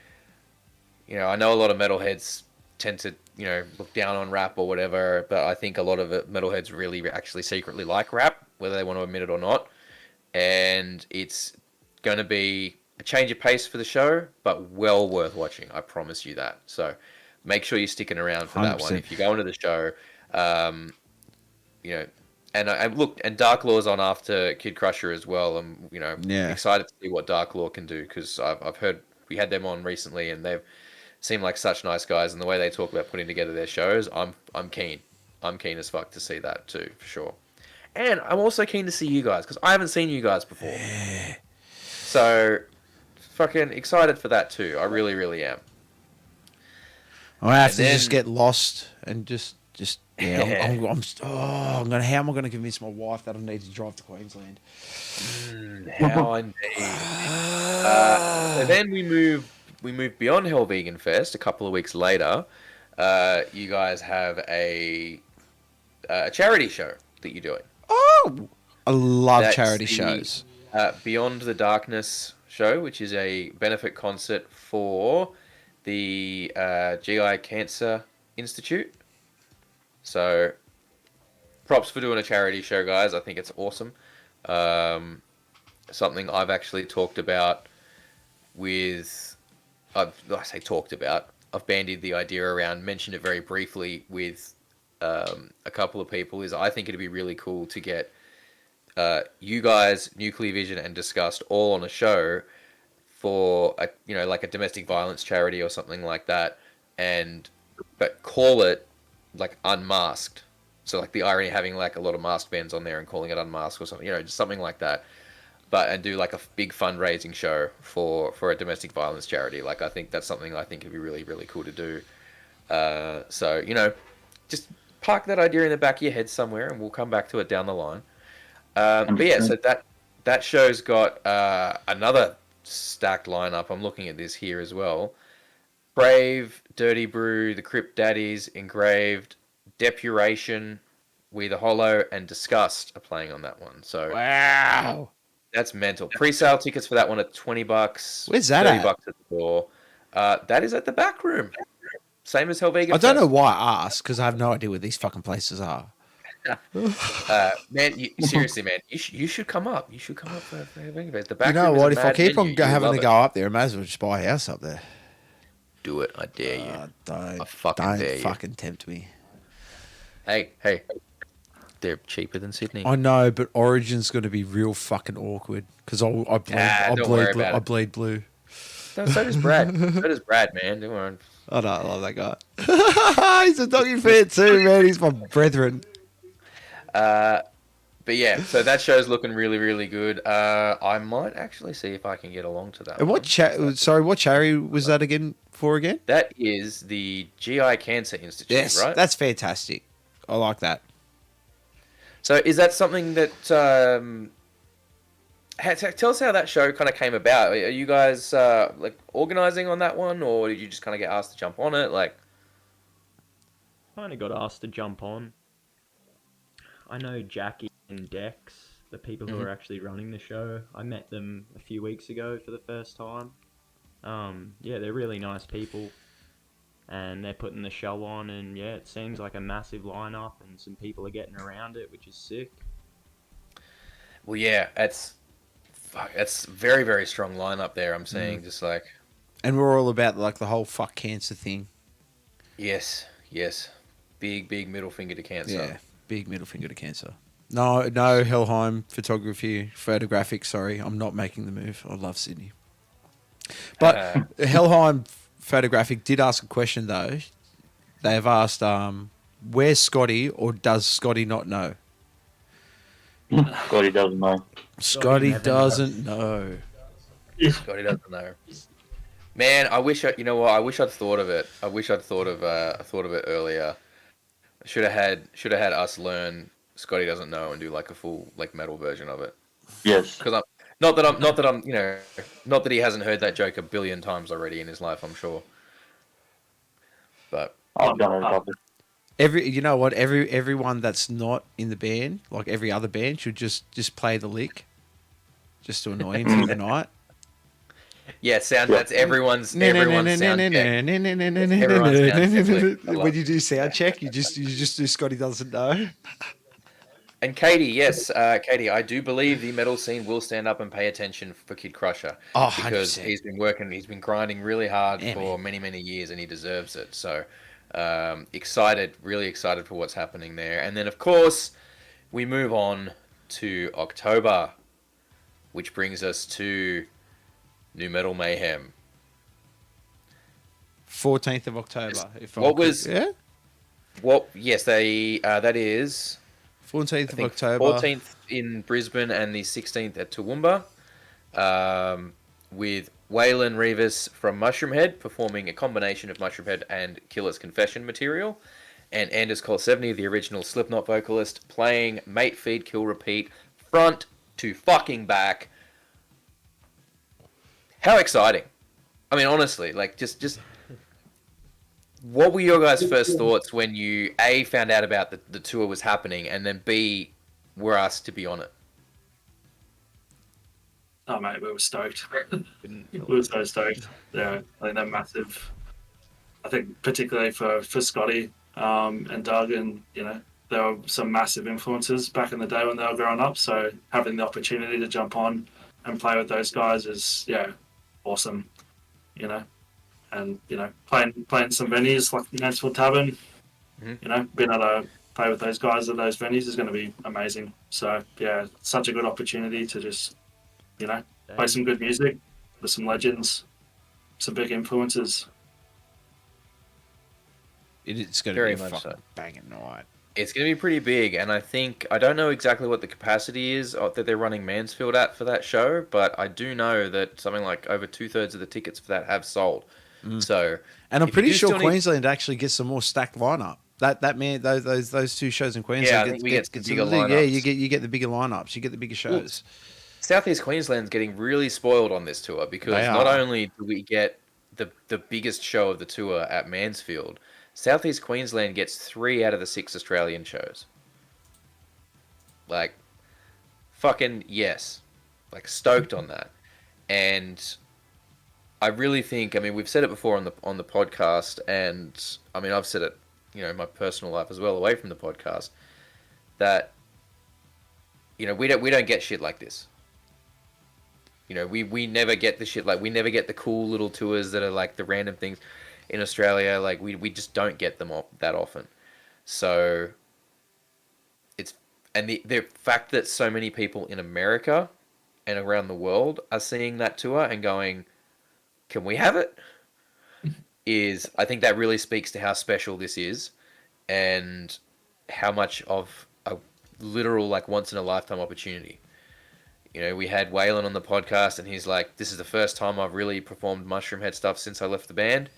I know a lot of metalheads tend to, look down on rap or whatever, but I think a lot of metalheads really actually secretly like rap, whether they want to admit it or not. And it's going to be a change of pace for the show, but well worth watching. I promise you that. So make sure you're sticking around for that 100%. One. If you go into the show, and Dark Law's on after Kid Crusher as well. I'm, excited to see what Dark Law can do, because I've heard we had them on recently, and they've seemed like such nice guys, and the way they talk about putting together their shows, I'm keen. I'm keen as fuck to see that too, for sure. And I'm also keen to see you guys, because I haven't seen you guys before. Yeah. So, fucking excited for that too. I really, really am. I have to just get lost and just yeah. How am I going to convince my wife that I need to drive to Queensland? How indeed. So then we move beyond Hell Vegan Fest. A couple of weeks later, you guys have a charity show that you're doing. Oh, I love charity shows. Beyond the Darkness show, which is a benefit concert for the GI Cancer Institute. So, props for doing a charity show, guys. I think it's awesome. Something I've actually talked about with... I've bandied the idea around, mentioned it very briefly with a couple of people, is I think it'd be really cool to get you guys, Nuclear Vision, and Disgust all on a show for like a domestic violence charity or something like that, but call it like Unmasked. So like the irony of having like a lot of masked bands on there and calling it Unmasked or something, just something like that. And do like a big fundraising show for a domestic violence charity. Like I think that's something I think would be really, really cool to do. So just park that idea in the back of your head somewhere, and we'll come back to it down the line. But yeah, so that show's got another stacked lineup. I'm looking at this here as well. Brave, Dirty Brew, the Crypt Daddies, Engraved, Depuration, We the Hollow, and Disgust are playing on that one. So wow, that's mental. Pre-sale tickets for that one are $20. Where's that at? $30 at the door. That is at the back room. Same as Hell Vegan I don't Fest. know why I asked, because I have no idea where these fucking places are. Man, seriously, man, you should come up. You should come up for Hell Vegan Fest. The back you know room is what? a If I mad keep venue. on You'll having love to it. go up there, I may as well just buy a house up there. Do it. I dare you. Don't I fucking dare you. fucking tempt me. Hey, they're cheaper than Sydney. I know, but Origin's going to be real fucking awkward because I bleed blue. No, so does Brad. Man. Don't worry. I know, I love that guy. He's a doggy fan too, man. He's my brethren. But yeah, so that show's looking really, really good. I might actually see if I can get along to that. And what charity was that again? That is the GI Cancer Institute, yes, right? That's fantastic. I like that. So is that something that... tell us how that show kind of came about. Are you guys like organising on that one, or did you just kind of get asked to jump on it? Like, Kind of got asked to jump on. I know Jackie and Dex, the people who are actually running the show. I met them a few weeks ago for the first time. Yeah, they're really nice people, and they're putting the show on, and yeah, it seems like a massive lineup, and some people are getting around it, which is sick. well, yeah, that's very, very strong lineup there. I'm saying, just like, And we're all about like the whole fuck cancer thing. yes, big middle finger to cancer. Yeah, big middle finger to cancer. No, Helheim photographic. Sorry, I'm not making the move. I love Sydney. But Helheim photographic did ask a question though. They've asked, where's Scotty, or does Scotty not know? Scotty doesn't know. Scotty never doesn't know. Scotty doesn't know. Man, you know what? I wish I'd thought of it. I wish I'd thought of it earlier. Should have had us learn Scotty doesn't know and do like a full like metal version of it. Yes. Because not that he hasn't heard that joke a billion times already in his life, I'm sure. But I've done it a couple. Everyone that's not in the band, like every other band, should just play the lick, just to annoy him through the night. Yeah, that's everyone's sound check. Everyone's sound check. When you do sound check, you just do Scotty doesn't know. And Katie, yes, Katie, I do believe the metal scene will stand up and pay attention for Kid Crusher. Oh, because 100%. he's been grinding really hard for man. many years, and he deserves it. So, really excited for what's happening there. And then, of course, we move on to October, which brings us to New Metal Mayhem. 14th of October. That is 14th of October. 14th in Brisbane and the 16th at Toowoomba, with Waylon Revis from Mushroomhead performing a combination of Mushroomhead and Killer's Confession material, and Anders Cole70, the original Slipknot vocalist, playing Mate, Feed, Kill, Repeat, front to fucking back. How exciting! I mean, honestly, like just what were your guys' first thoughts when you A, found out about the tour was happening, and then B, were asked to be on it? Oh mate, we were stoked. We were so stoked. Yeah, I think they're massive. I think particularly for Scotty and Doug, and there were some massive influences back in the day when they were growing up. So having the opportunity to jump on and play with those guys is awesome. And playing some venues like Mansfield Tavern, being able to play with those guys at those venues is going to be amazing. So yeah, such a good opportunity to just play some good music with some legends, some big influences. It's going to Very be a much fucking so. banging night. It's going to be pretty big, and I don't know exactly what the capacity is that they're running Mansfield at for that show, but I do know that something like over 2/3 of the tickets for that have sold. So, and I'm pretty sure Queensland actually gets some more stacked lineup. Those two shows in Queensland. Yeah, I think we get the bigger lineups. Yeah, you get the bigger lineups. You get the bigger shows. Southeast Queensland's getting really spoiled on this tour because not only do we get the biggest show of the tour at Mansfield, Southeast Queensland gets 3 out of the 6 Australian shows. Like, fucking yes. Like, stoked on that. And I really think, I mean, we've said it before on the podcast, and I mean, I've said it, in my personal life as well, away from the podcast, that, we don't get shit like this. We never get the shit, like, we never get the cool little tours that are like the random things in Australia. Like, we just don't get them that often. So the fact that so many people in America and around the world are seeing that tour and going, can we have it? I think that really speaks to how special this is and how much of a literal, like, once in a lifetime opportunity. We had Waylon on the podcast, and he's like, this is the first time I've really performed Mushroomhead stuff since I left the band,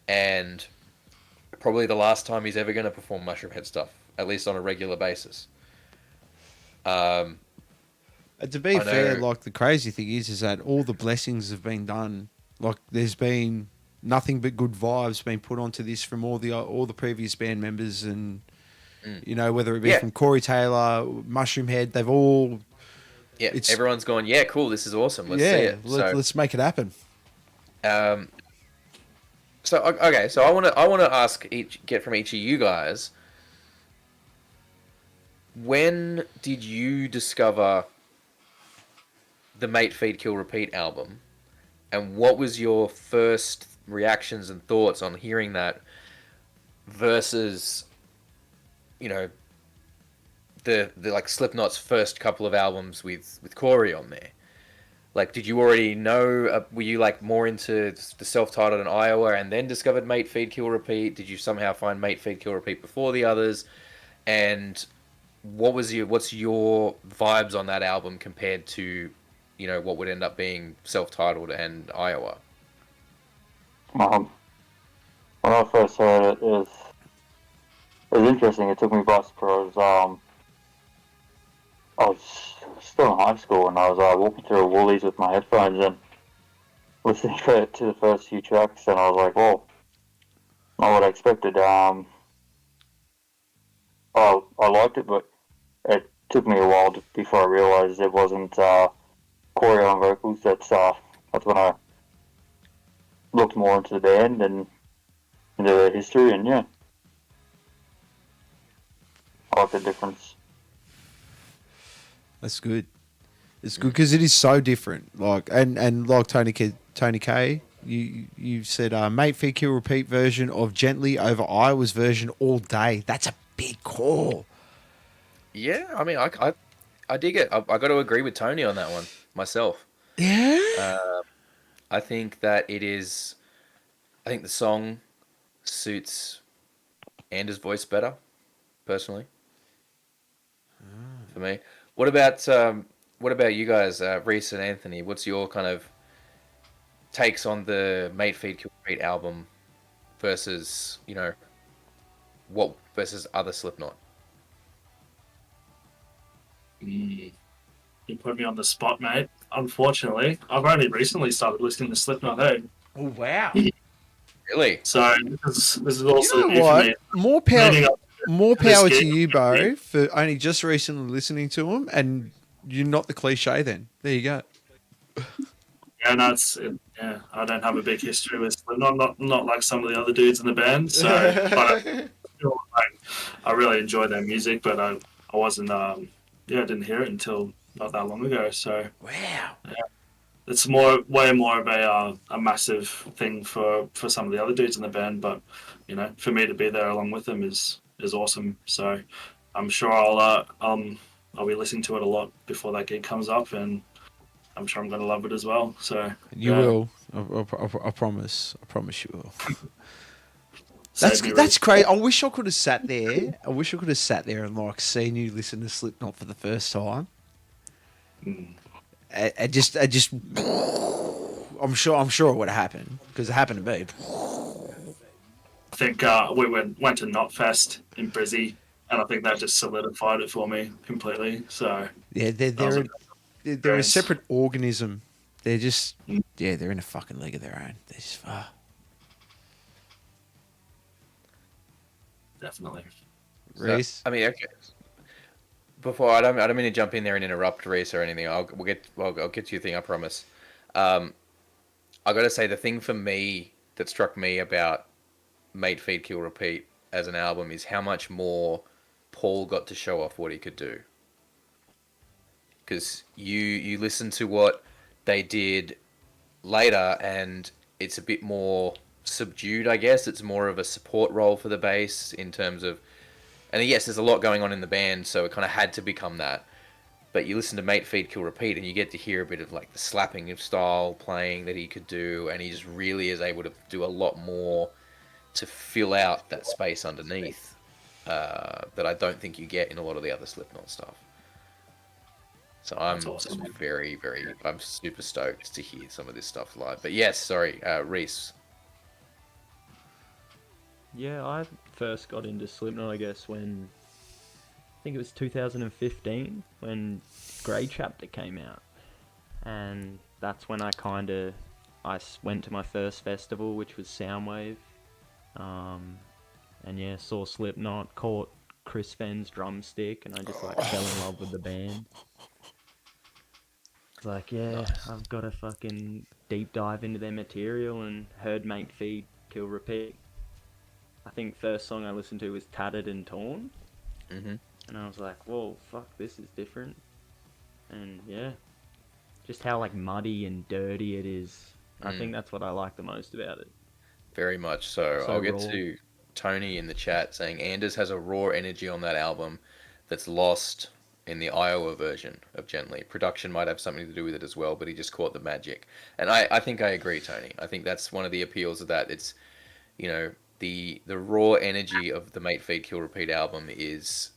and probably the last time he's ever going to perform Mushroomhead stuff, at least on a regular basis. To be fair, like, the crazy thing is that all the blessings have been done. Like, there's been nothing but good vibes being put onto this from all the previous band members, and whether it be from Corey Taylor, Mushroomhead, they've all. Yeah, everyone's gone, yeah, cool, this is awesome, let's see it. Let's make it happen. So I want to get from each of you guys, when did you discover the Mate, Feed, Kill, Repeat album, and what was your first reactions and thoughts on hearing that versus, the like Slipknot's first couple of albums with Corey on there? Like, did you already know? Were you like more into the self-titled in Iowa and then discovered Mate Feed Kill Repeat? Did you somehow find Mate Feed Kill Repeat before the others? And what's your vibes on that album compared to, what would end up being self-titled and Iowa? When I first heard it, it was interesting. It took me by surprise. I was still in high school and I was walking through a Woolies with my headphones and listening to the first few tracks, and I was like, "Well, not what I expected." I liked it, but it took me a while before I realised it wasn't Corey on vocals. That's when I looked more into the band and into the history, and yeah, I like the difference. That's good. It's good because it is so different. Like and like Tony K, you said Mate Feed Kill Repeat version of Gently over Iowa's version All Day. That's a big call. Yeah, I mean, I dig it. I got to agree with Tony on that one myself. Yeah. I think that it is. I think the song suits Anders' voice better, personally. For me, what about you guys, Reese and Anthony? What's your kind of takes on the Mate Feed Kill Repeat album versus versus other Slipknot? You put me on the spot, mate. Unfortunately, I've only recently started listening to Slipknot. Hey, Oh wow. Really? so this is also You know new for what? me. More this power to gig. you, Bo, for only just recently listening to them, and you're not the cliche. Then there you go. Yeah, no, yeah. I don't have a big history with Slipknot, not like some of the other dudes in the band. So, but I really enjoy their music, but I wasn't. I didn't hear it until not that long ago. So Wow. yeah, it's way more of a massive thing for some of the other dudes in the band. But for me to be there along with them is awesome. So I'm sure I'll be listening to it a lot before that gig comes up, and I'm sure I'm going to love it as well. So You will. I promise. I promise you will. That's great. I wish I could have sat there. I wish I could have sat there and like seen you listen to Slipknot for the first time. I just. I'm sure it would have happened because it happened to me. I think we went to Knotfest in Brizzy, and I think that just solidified it for me completely. So Yeah, they're a separate organism. They're just they're in a fucking league of their own. They're just definitely. Reese. I mean, okay. Before I don't mean to jump in there and interrupt Reese or anything. I'll get to your thing. I promise. I got to say the thing for me that struck me about Mate Feed Kill Repeat as an album is how much more Paul got to show off what he could do. Because you listen to what they did later, and it's a bit more subdued, I guess. It's more of a support role for the bass in terms of... And yes, there's a lot going on in the band, so it kind of had to become that. But you listen to Mate Feed Kill Repeat, and you get to hear a bit of like the slapping of style playing that he could do, and he just really is able to do a lot more to fill out that space underneath that I don't think you get in a lot of the other Slipknot stuff. So I'm awesome. I'm super stoked to hear some of this stuff live. But yes, sorry, Reese. Yeah, I first got into Slipknot, I guess, when I think it was 2015 when Grey Chapter came out, and that's when I went to my first festival, which was Soundwave, and yeah, saw Slipknot, caught Chris Fenn's drumstick, and I just fell in love with the band. It's like, yeah, nice. I've got to fucking deep dive into their material, and heard Mate Feed Kill Repeat. I think first song I listened to was Tattered and Torn. Mm-hmm. And I was like, whoa, fuck, this is different. And yeah, just how muddy and dirty it is. I think that's what I like the most about it. Very much so. I'll get raw. to Tony in the chat saying Anders has a raw energy on that album that's lost in the Iowa version of Gently. Production might have something to do with it as well, but he just caught the magic. And I think I agree, Tony. I think that's one of the appeals of that. It's, you know, the raw energy of the Mate Feed Kill Repeat album is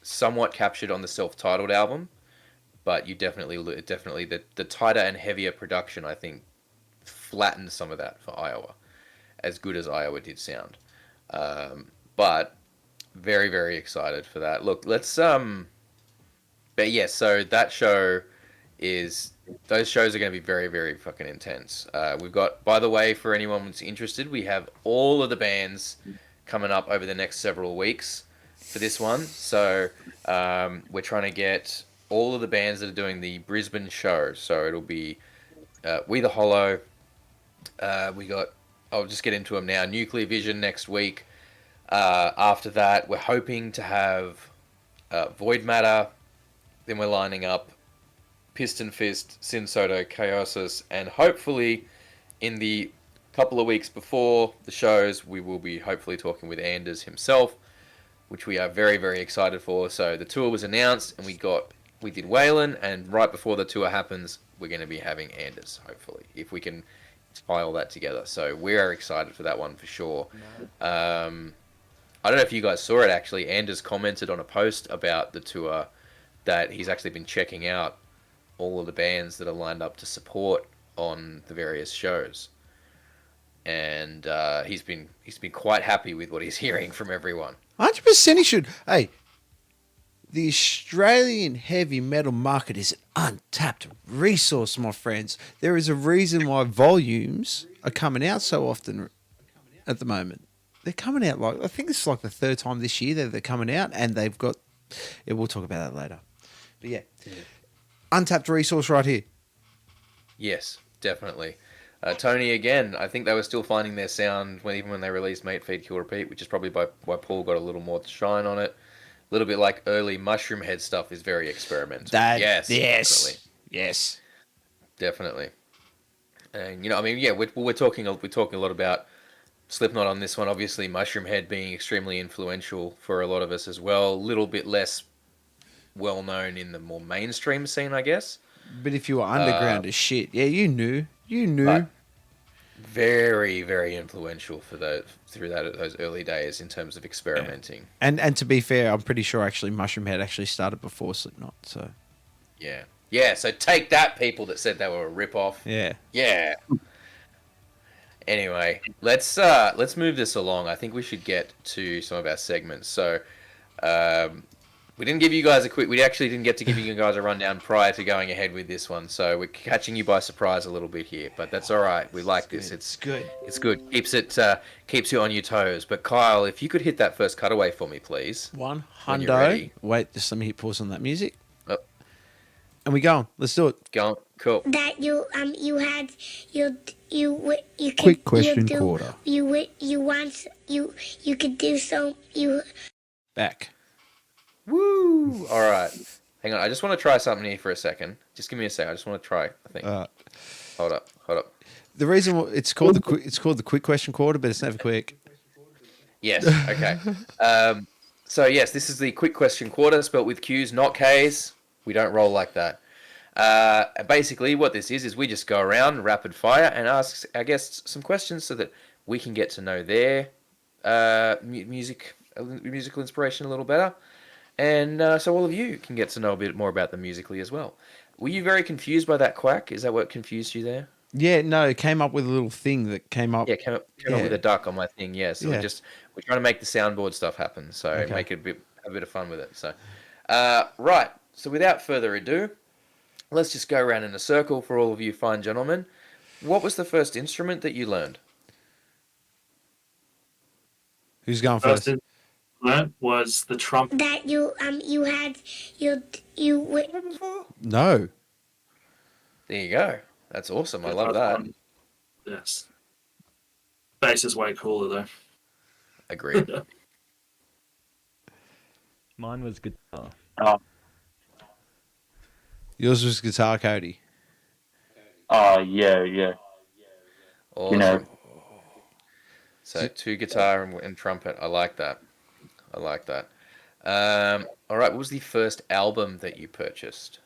somewhat captured on the self-titled album, but you definitely the tighter and heavier production, I think, flattened some of that for Iowa, as good as Iowa did sound. But very, very excited for that. Look, let's but yeah, so that show those shows are going to be very, very fucking intense. We've got, by the way, for anyone that's interested, we have all of the bands coming up over the next several weeks for this one. So we're trying to get all of the bands that are doing the Brisbane show. So it'll be We the Hollow. I'll just get into them now. Nuclear Vision next week. After that, we're hoping to have Void Matter. Then we're lining up Piston Fist, Sin Soto, Chaosis, and hopefully in the couple of weeks before the shows, we will be hopefully talking with Anders himself, which we are very, very excited for. So the tour was announced, and we did Waylon, and right before the tour happens, we're going to be having Anders, hopefully, if we can tie all that together. So we are excited for that one for sure. I don't know if you guys saw it, actually. Anders commented on a post about the tour that he's actually been checking out all of the bands that are lined up to support on the various shows, and he's been quite happy with what he's hearing from everyone. 100% he should. Hey, the Australian heavy metal market is an untapped resource, my friends. There is a reason why volumes are coming out so often at the moment. They're coming out I think this is like the third time this year that they're coming out, and they've got. Yeah, we'll talk about that later. But yeah. Untapped resource right here. Yes, definitely. Tony, again, I think they were still finding their sound even when they released Mate Feed Kill Repeat, which is probably why Paul got a little more shine on it. A little bit like early Mushroom Head stuff is very experimental. Yes. Definitely. And I mean, yeah, we're talking a lot about Slipknot on this one. Obviously, Mushroom Head being extremely influential for a lot of us as well. A little bit less well known in the more mainstream scene, I guess. But if you were underground as shit, yeah, you knew. But very, very influential for those early days in terms of experimenting. Yeah. And to be fair, I'm pretty sure actually Mushroom Head actually started before Slipknot. So yeah. So take that, people that said they were a rip-off. Yeah. Anyway, let's move this along. I think we should get to some of our segments. So. We didn't give you guys we actually didn't get to give you guys a rundown prior to going ahead with this one, so we're catching you by surprise a little bit here, but that's all right. We like this. It's good. It's good. Keeps you on your toes. But Kyle, if you could hit that first cutaway for me, please. 100. Wait, just let me hit pause on that music. Oh. And we go. Let's do it. Go on. Cool. That you Quick question quarter. You could do so Back. Woo! All right. Hang on. I just want to try something here for a second. Just give me a sec. I just want to try. I think. Hold up. The reason it's called the quick question quarter, but it's never quick. Yes. Okay. So yes, this is the quick question quarter, spelled with Q's, not K's. We don't roll like that. Basically, what this is we just go around rapid fire and ask our guests some questions so that we can get to know their musical inspiration a little better. And so all of you can get to know a bit more about them musically as well. Were you very confused by that quack? Is that what confused you there? Yeah, no, it came up with a little thing that came up. Yeah, came up with a duck on my thing, yeah. So we're trying to make the soundboard stuff happen. So make it a bit of fun with it. So, right. So without further ado, let's just go around in a circle for all of you fine gentlemen. What was the first instrument that you learned? Who's going first? Learned was the trumpet. That you No. There you go. That's awesome. I love that. Yes. Bass is way cooler though. Agreed. Mine was guitar. Yours was guitar, Cody. Yeah. Awesome. So 2 guitar and trumpet. I like that. All right. What was the first album that you purchased?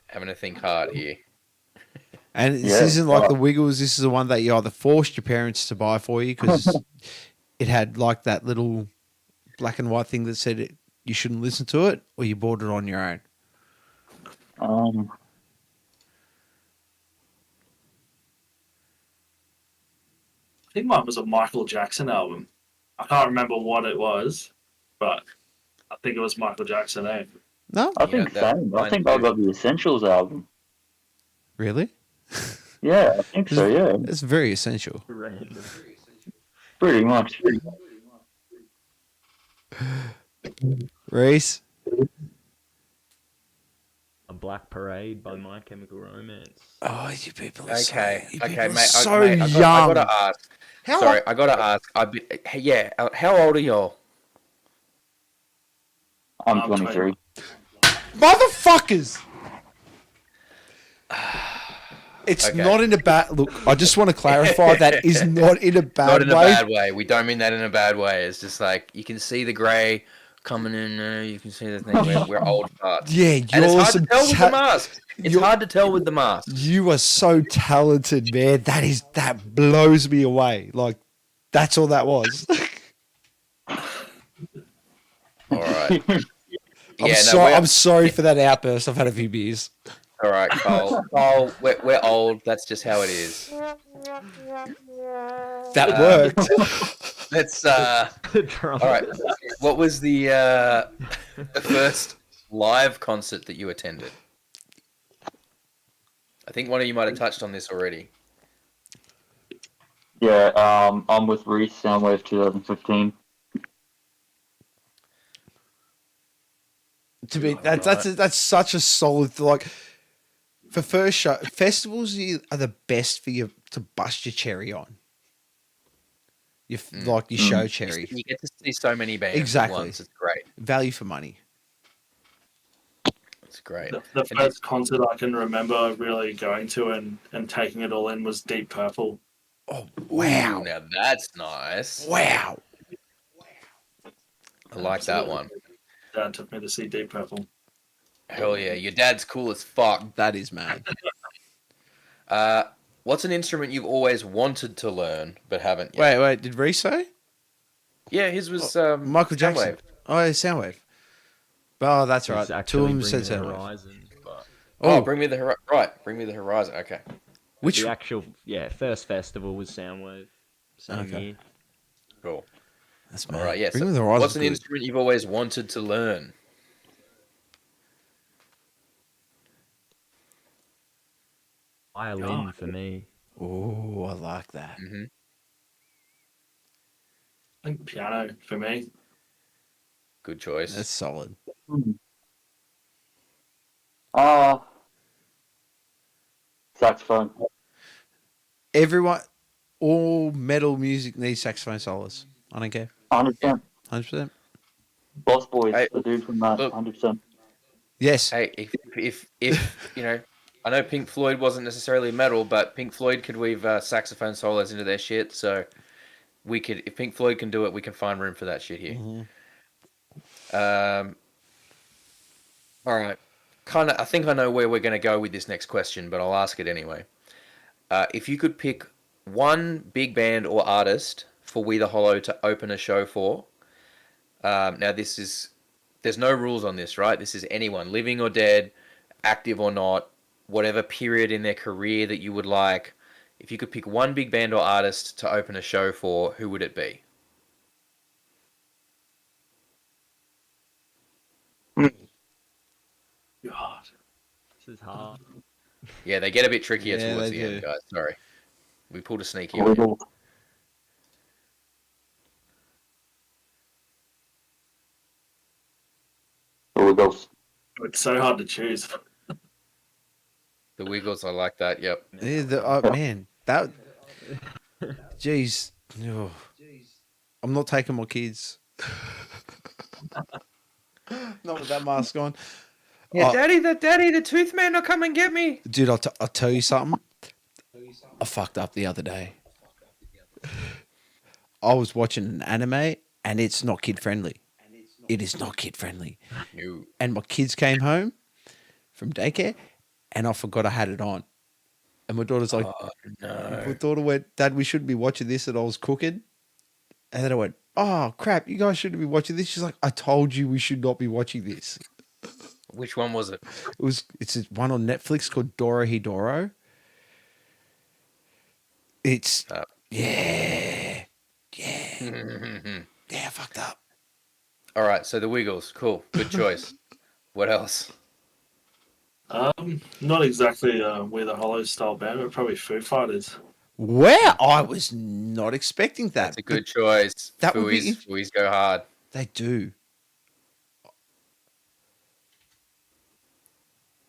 Having to think hard here. And this isn't like the Wiggles. This is the one that you either forced your parents to buy for you because it had like that little black and white thing that said you shouldn't listen to it, or you bought it on your own. I think mine was a Michael Jackson album. I can't remember what it was, but I think it was Michael Jackson. No, I think same. I think I got the Essentials album. Really? Yeah, I think so. Yeah, it's very essential. pretty much. Reese? A Black Parade by My Chemical Romance. Oh, you people are Okay, mate. so Mate, young. I gotta ask. I gotta ask. How old are y'all? I'm 23. Motherfuckers! It's not in a bad... Look, I just want to clarify that is not in a bad way. Not in a bad way. We don't mean that in a bad way. It's just like, you can see the grey coming in there. You can see the thing. We're old farts. Yeah, and it's hard to tell with the mask. It's hard to tell with the mask. You are so talented, man. That blows me away. Like, that's all that was. All right. I'm sorry for that outburst. I've had a few beers. All right, Cole. Cole, we're old. That's just how it is. That worked. Let's. All right. What was the first live concert that you attended? I think one of you might have touched on this already. Yeah, I'm with Reese, Soundwave 2015. To me, that's such a solid, like, for first show, festivals are the best for you to bust your cherry on. Your show cherry. You get to see so many bands exactly. at once. It's great. Value for money. It's great. The first concert I can remember really going to and taking it all in was Deep Purple. Oh, wow. Ooh, now that's nice. Wow. I like that one. Dad took me to see Deep Purple. Hell yeah. Your dad's cool as fuck. That is mad. What's an instrument you've always wanted to learn but haven't yet? Wait. Did Reese say? Yeah, his was Michael Jackson. Soundwave. Oh, yeah, Soundwave. Oh, that's right. Two of them said Soundwave. Bring me the horizon. Right, Bring Me the Horizon. Okay. The actual first festival was Soundwave. Same year. Cool. That's mad. All right, yes. Bring Me the Horizon. What's an instrument you've always wanted to learn? Violin for me. Oh, I like that. Mm-hmm. I think piano for me. Good choice. That's solid. Saxophone. All metal music needs saxophone solos. I don't care. 100%. 100%. Boss Boys, Hey, the dude from that, look. 100%. Yes. Hey, if you know, I know Pink Floyd wasn't necessarily metal, but Pink Floyd could weave saxophone solos into their shit. So we could, if Pink Floyd can do it, we can find room for that shit here. Mm-hmm. All right. I think I know where we're going to go with this next question, but I'll ask it anyway. If you could pick one big band or artist for We the Hollow to open a show for, now there's no rules on this, right? This is anyone, living or dead, active or not, whatever period in their career that you would like. If you could pick one big band or artist to open a show for, who would it be? God. This is hard. Yeah, they get a bit trickier Yeah, towards they the end, do. guys. Sorry. We pulled a sneaky one. Wiggles. The Wiggles. It's so hard to choose. The Wiggles, I like that. Yep. Yeah, man, that. Jeez. Oh. I'm not taking my kids. Not with that mask on. Yeah, Daddy, the tooth man will come and get me. Dude, I'll tell you something. I fucked up the other day. I was watching an anime and it's not kid friendly. It is not kid friendly. No. And my kids came home from daycare and I forgot I had it on. And my daughter's like, Oh, my no. daughter went, Dad, we shouldn't be watching this. And I was cooking. And then I went, oh, crap, you guys shouldn't be watching this. She's like, I told you we should not be watching this. Which one was it? It's one on Netflix called Dora Hidoro. It's, yeah, fucked up. All right, so the Wiggles. Cool. Good choice. What else? Not exactly We're the Hollow style band, but probably Foo Fighters. Where I was not expecting that. That's a good choice. That would be Fooey's go hard. They do.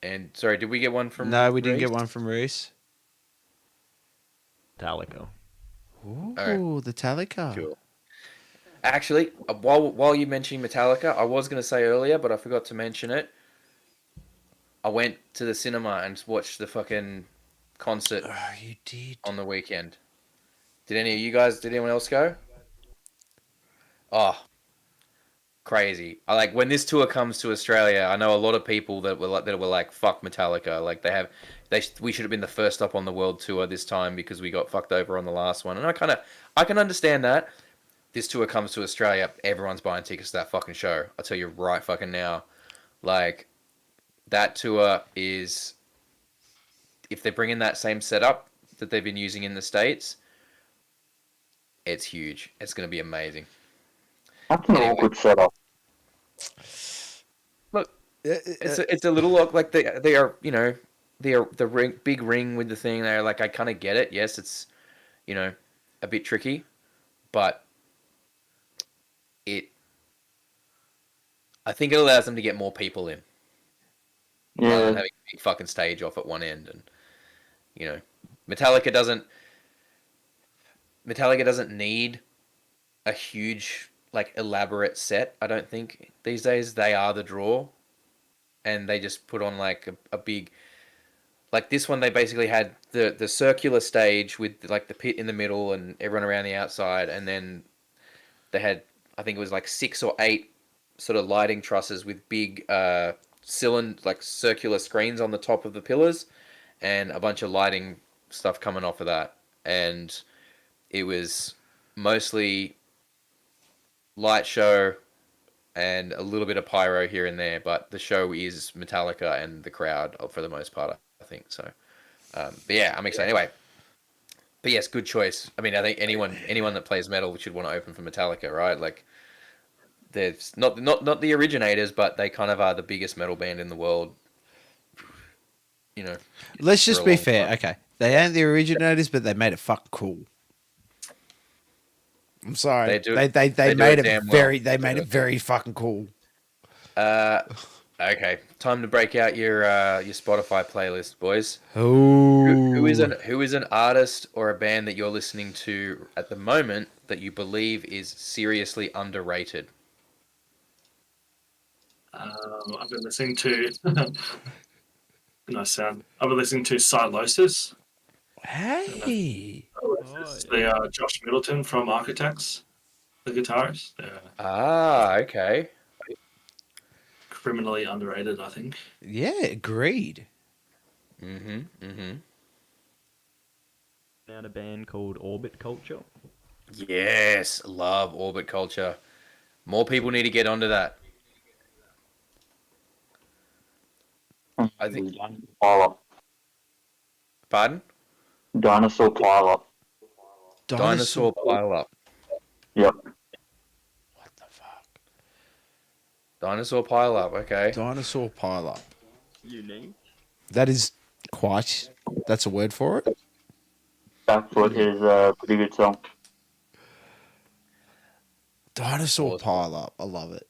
And sorry, did we get one from? No, we didn't Reese? get one from Reese. Metallica. Ooh, Alright. the Metallica. Cool. Actually, while you mentioned Metallica, I was going to say earlier, but I forgot to mention it. I went to the cinema and watched the fucking concert Oh, you did. on the weekend. Did anyone else go? Oh, crazy. I like when this tour comes to Australia, I know a lot of people that were like fuck Metallica. Like we should have been the first up on the world tour this time because we got fucked over on the last one. And I can understand that. This tour comes to Australia, everyone's buying tickets to that fucking show. I'll tell you right fucking now. Like, that tour is, if they're bringing that same setup that they've been using in the States, it's huge. It's going to be amazing. That's an awkward setup. Look, it's a little like they are, you know, they are the big ring with the thing. They're like, I kind of get it. Yes, it's, you know, a bit tricky, but I think it allows them to get more people in. Rather than Yeah, having a big fucking stage off at one end. And, you know, Metallica doesn't need a huge, like, elaborate set, I don't think. These days, they are the draw. And they just put on, like, a big... Like, this one, they basically had the circular stage with, like, the pit in the middle and everyone around the outside. And then they had, I think it was, like, 6 or 8 sort of lighting trusses with big circular screens on the top of the pillars and a bunch of lighting stuff coming off of that. And it was mostly light show and a little bit of pyro here and there, but the show is Metallica and the crowd for the most part, I think. So, but yeah, I'm excited. Anyway, but yes, good choice. I mean, I think anyone that plays metal should want to open for Metallica, right? Like, they're not the originators, but they kind of are the biggest metal band in the world. You know. Let's just be fair. Time. Okay, they ain't the originators, but they made it fucking cool. I'm sorry. They made it very fucking cool. Okay, time to break out your Spotify playlist, boys. Oh, who is an artist or a band that you're listening to at the moment that you believe is seriously underrated? I've been listening to nice sound. I've been listening to Silosis. Hey, the Josh Middleton from Architects, the guitarist. Okay. Criminally underrated, I think. Yeah, agreed. Found a band called Orbit Culture. Yes, love Orbit Culture. More people need to get onto that. I think. Pardon? Dinosaur Pile Up. Dinosaur Pile Up. Yep. What the fuck? Dinosaur Pile Up. Okay. Dinosaur Pile Up. Unique. That is quite. That's a word for it. Backfoot is a pretty good song. Dinosaur Pile Up. I love it.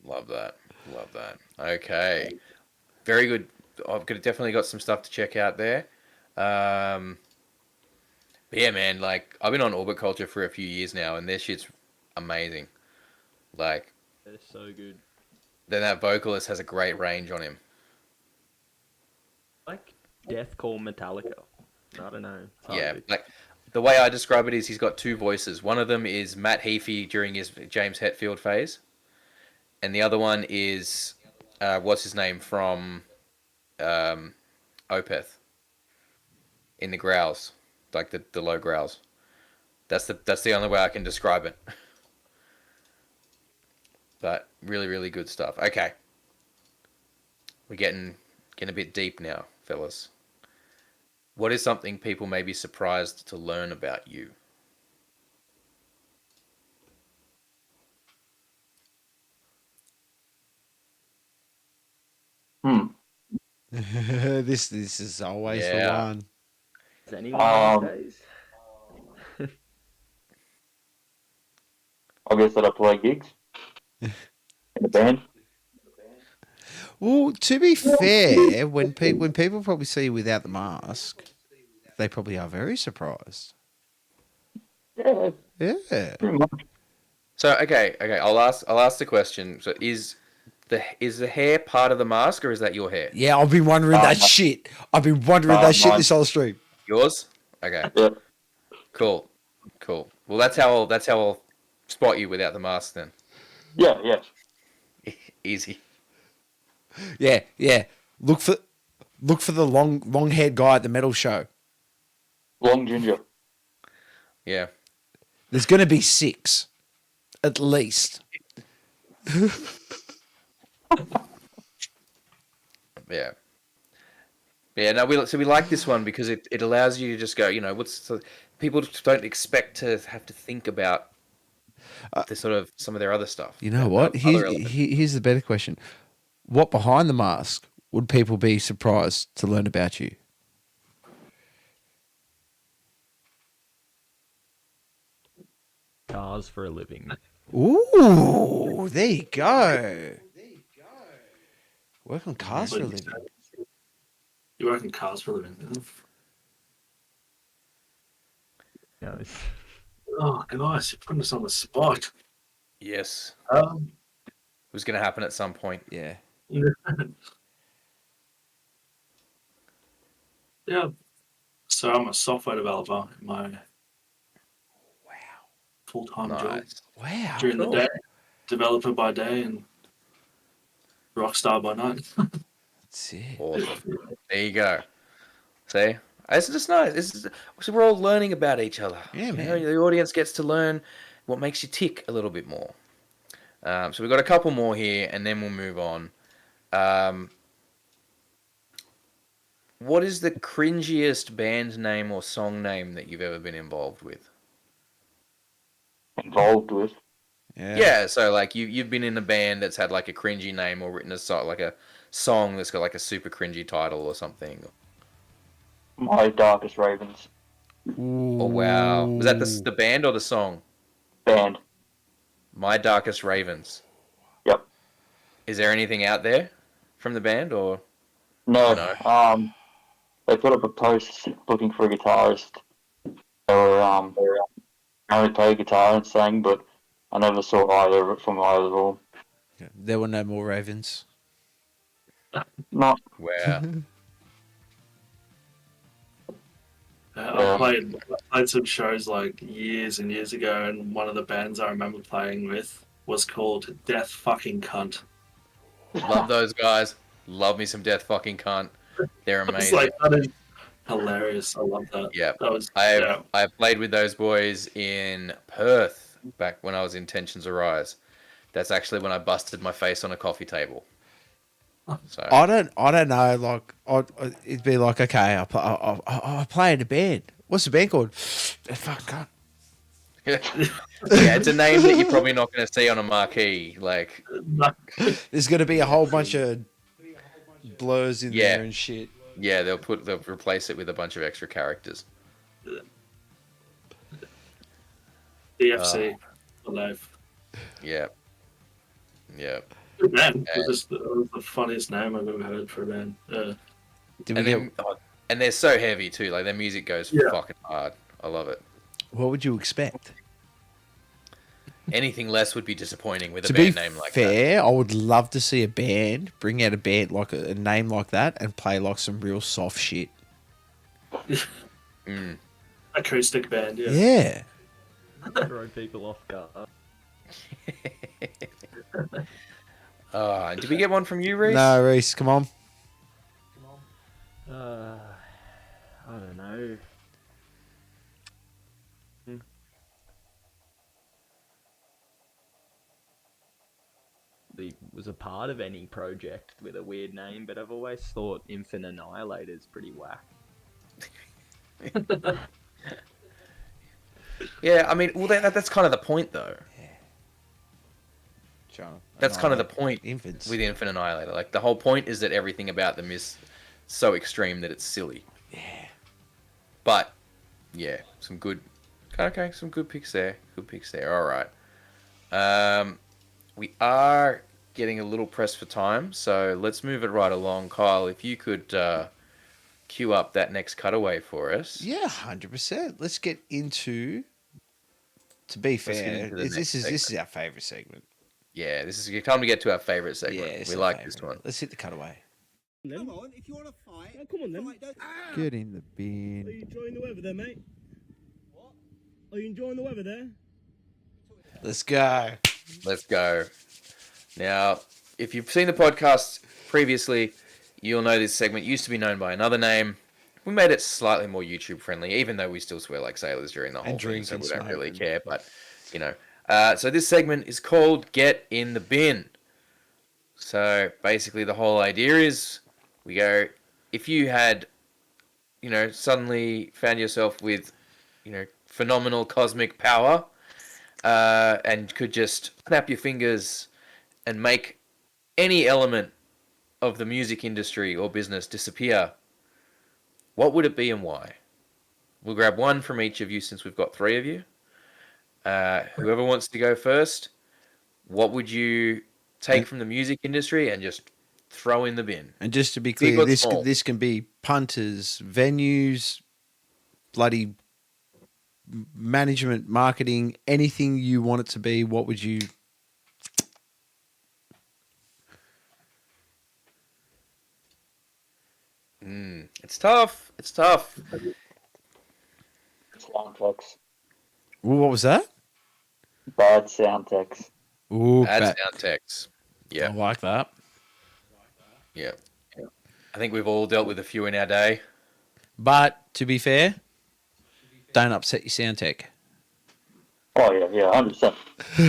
Love that. Okay. Very good. I've definitely got some stuff to check out there. But yeah, man, like, I've been on Orbit Culture for a few years now, and their shit's amazing. Like, they're so good. Then that vocalist has a great range on him. Like deathcore Metallica. I don't know. Yeah, like the way I describe it is he's got two voices. One of them is Matt Heafy during his James Hetfield phase, and the other one is what's his name from Opeth in the growls, like the low growls. That's the only way I can describe it. But really, really good stuff. Okay, we're getting a bit deep now, fellas. What is something people may be surprised to learn about you? This is always the one. Is anyone these days? I guess that I play gigs in a band. Well, to be fair, when people probably see you without the mask, they probably are very surprised. Yeah. Yeah. Pretty much. So okay, I'll ask the question. So is the hair part of the mask, or is that your hair? Yeah, I've been wondering that shit. I've been wondering that shit this whole stream. Yours? Okay. Yeah. Cool. Well, that's how I'll spot you without the mask then. Yeah. Easy. Yeah. Look for the long haired guy at the metal show. Long ginger. Yeah. There's going to be 6, at least. Yeah. Yeah. No, we like this one because it allows you to just go. People don't expect to have to think about the sort of some of their other stuff. You know what? Here's the better question. What behind the mask would people be surprised to learn about you? Cars for a living. Ooh, there you go. Work on cars for a living. You work in cars for a living. No. Oh, guys, you're putting us on the spot. Yes. It was going to happen at some point. Yeah. Yeah. So I'm a software developer in my full-time job. Wow. During the day, developer by day and rockstar by night. That's it. Awesome. There you go. See? It's just nice. So we're all learning about each other. Yeah, man. The audience gets to learn what makes you tick a little bit more. So we've got a couple more here, and then we'll move on. What is the cringiest band name or song name that you've ever been involved with? Involved with? Yeah, so like you've been in a band that's had like a cringy name or written a song, like a song that's got like a super cringy title or something. My Darkest Ravens. Ooh. Oh wow. Was that the band or the song? Band. My Darkest Ravens. Yep. Is there anything out there from the band or? No. No. They put up a post looking for a guitarist. They were only played guitar and sang, but I never saw either of it from either of them. There were no more Ravens. No. Wow. I played some shows like years and years ago, and one of the bands I remember playing with was called Death Fucking Cunt. Love those guys. Love me some Death Fucking Cunt. They're amazing. It's like, that is hilarious. I love that. Yeah. That I played with those boys in Perth back when I was in Tensions Arise. That's actually when I busted my face on a coffee table. So I don't know. Like, it'd be like, okay, I play in a band. What's the band called? Fuck. yeah, it's a name that you're probably not going to see on a marquee. Like, there's going to be a whole bunch of blurs in there and shit. Yeah, they'll replace it with a bunch of extra characters. DFC for life. Yeah. Good band. That was the funniest name I've ever heard for a band. And they're so heavy too. Like their music goes fucking hard. I love it. What would you expect? Anything less would be disappointing with a To band be name like fair, I would love to see a band bring out a band like a name like that and play like some real soft shit. I acoustic band. Yeah. Yeah. Throw people off guard. Did we get one from you, Reese? No, Reese, come on. I don't know. Was a part of any project with a weird name, but I've always thought Infant Annihilator's pretty whack. Yeah, I mean, well, that's kind of the point, though. John, That's kind of the point Infants. with Infant Annihilator. Like, the whole point is that everything about them is so extreme that it's silly. Yeah. But, yeah, some good picks there. Good picks there. All right. We are getting a little pressed for time, so let's move it right along. Kyle, if you could cue up that next cutaway for us. Yeah, 100%. Let's get into. To be fair, this is our favourite segment. Yeah, this is time to get to our favourite segment. Yeah, we like this one. Let's hit the cutaway. Come on, if you want to fight. Come on then. Get in the bin. Are you enjoying the weather there, mate? What? Are you enjoying the weather there? Let's go. Let's go. Now, if you've seen the podcast previously, you'll know this segment used to be known by another name. We made it slightly more YouTube friendly, even though we still swear like sailors during the whole thing, so we don't really care. But, you know. So this segment is called Get in the Bin. So basically the whole idea is we go, if you had, you know, suddenly found yourself with, you know, phenomenal cosmic power, and could just snap your fingers and make any element of the music industry or business disappear, what would it be and why? We'll grab one from each of you since we've got three of you. Whoever wants to go first, what would you take from the music industry and just throw in the bin? And just to be clear, this can be punters, venues, bloody management, marketing, anything you want it to be. What would you? It's tough. It's tough. Sound techs. Ooh, what was that? Bad sound techs. Ooh, Bad sound techs. Yeah. I like that. Yeah. I think we've all dealt with a few in our day. But to be fair, don't upset your sound tech. Oh, yeah, 100%.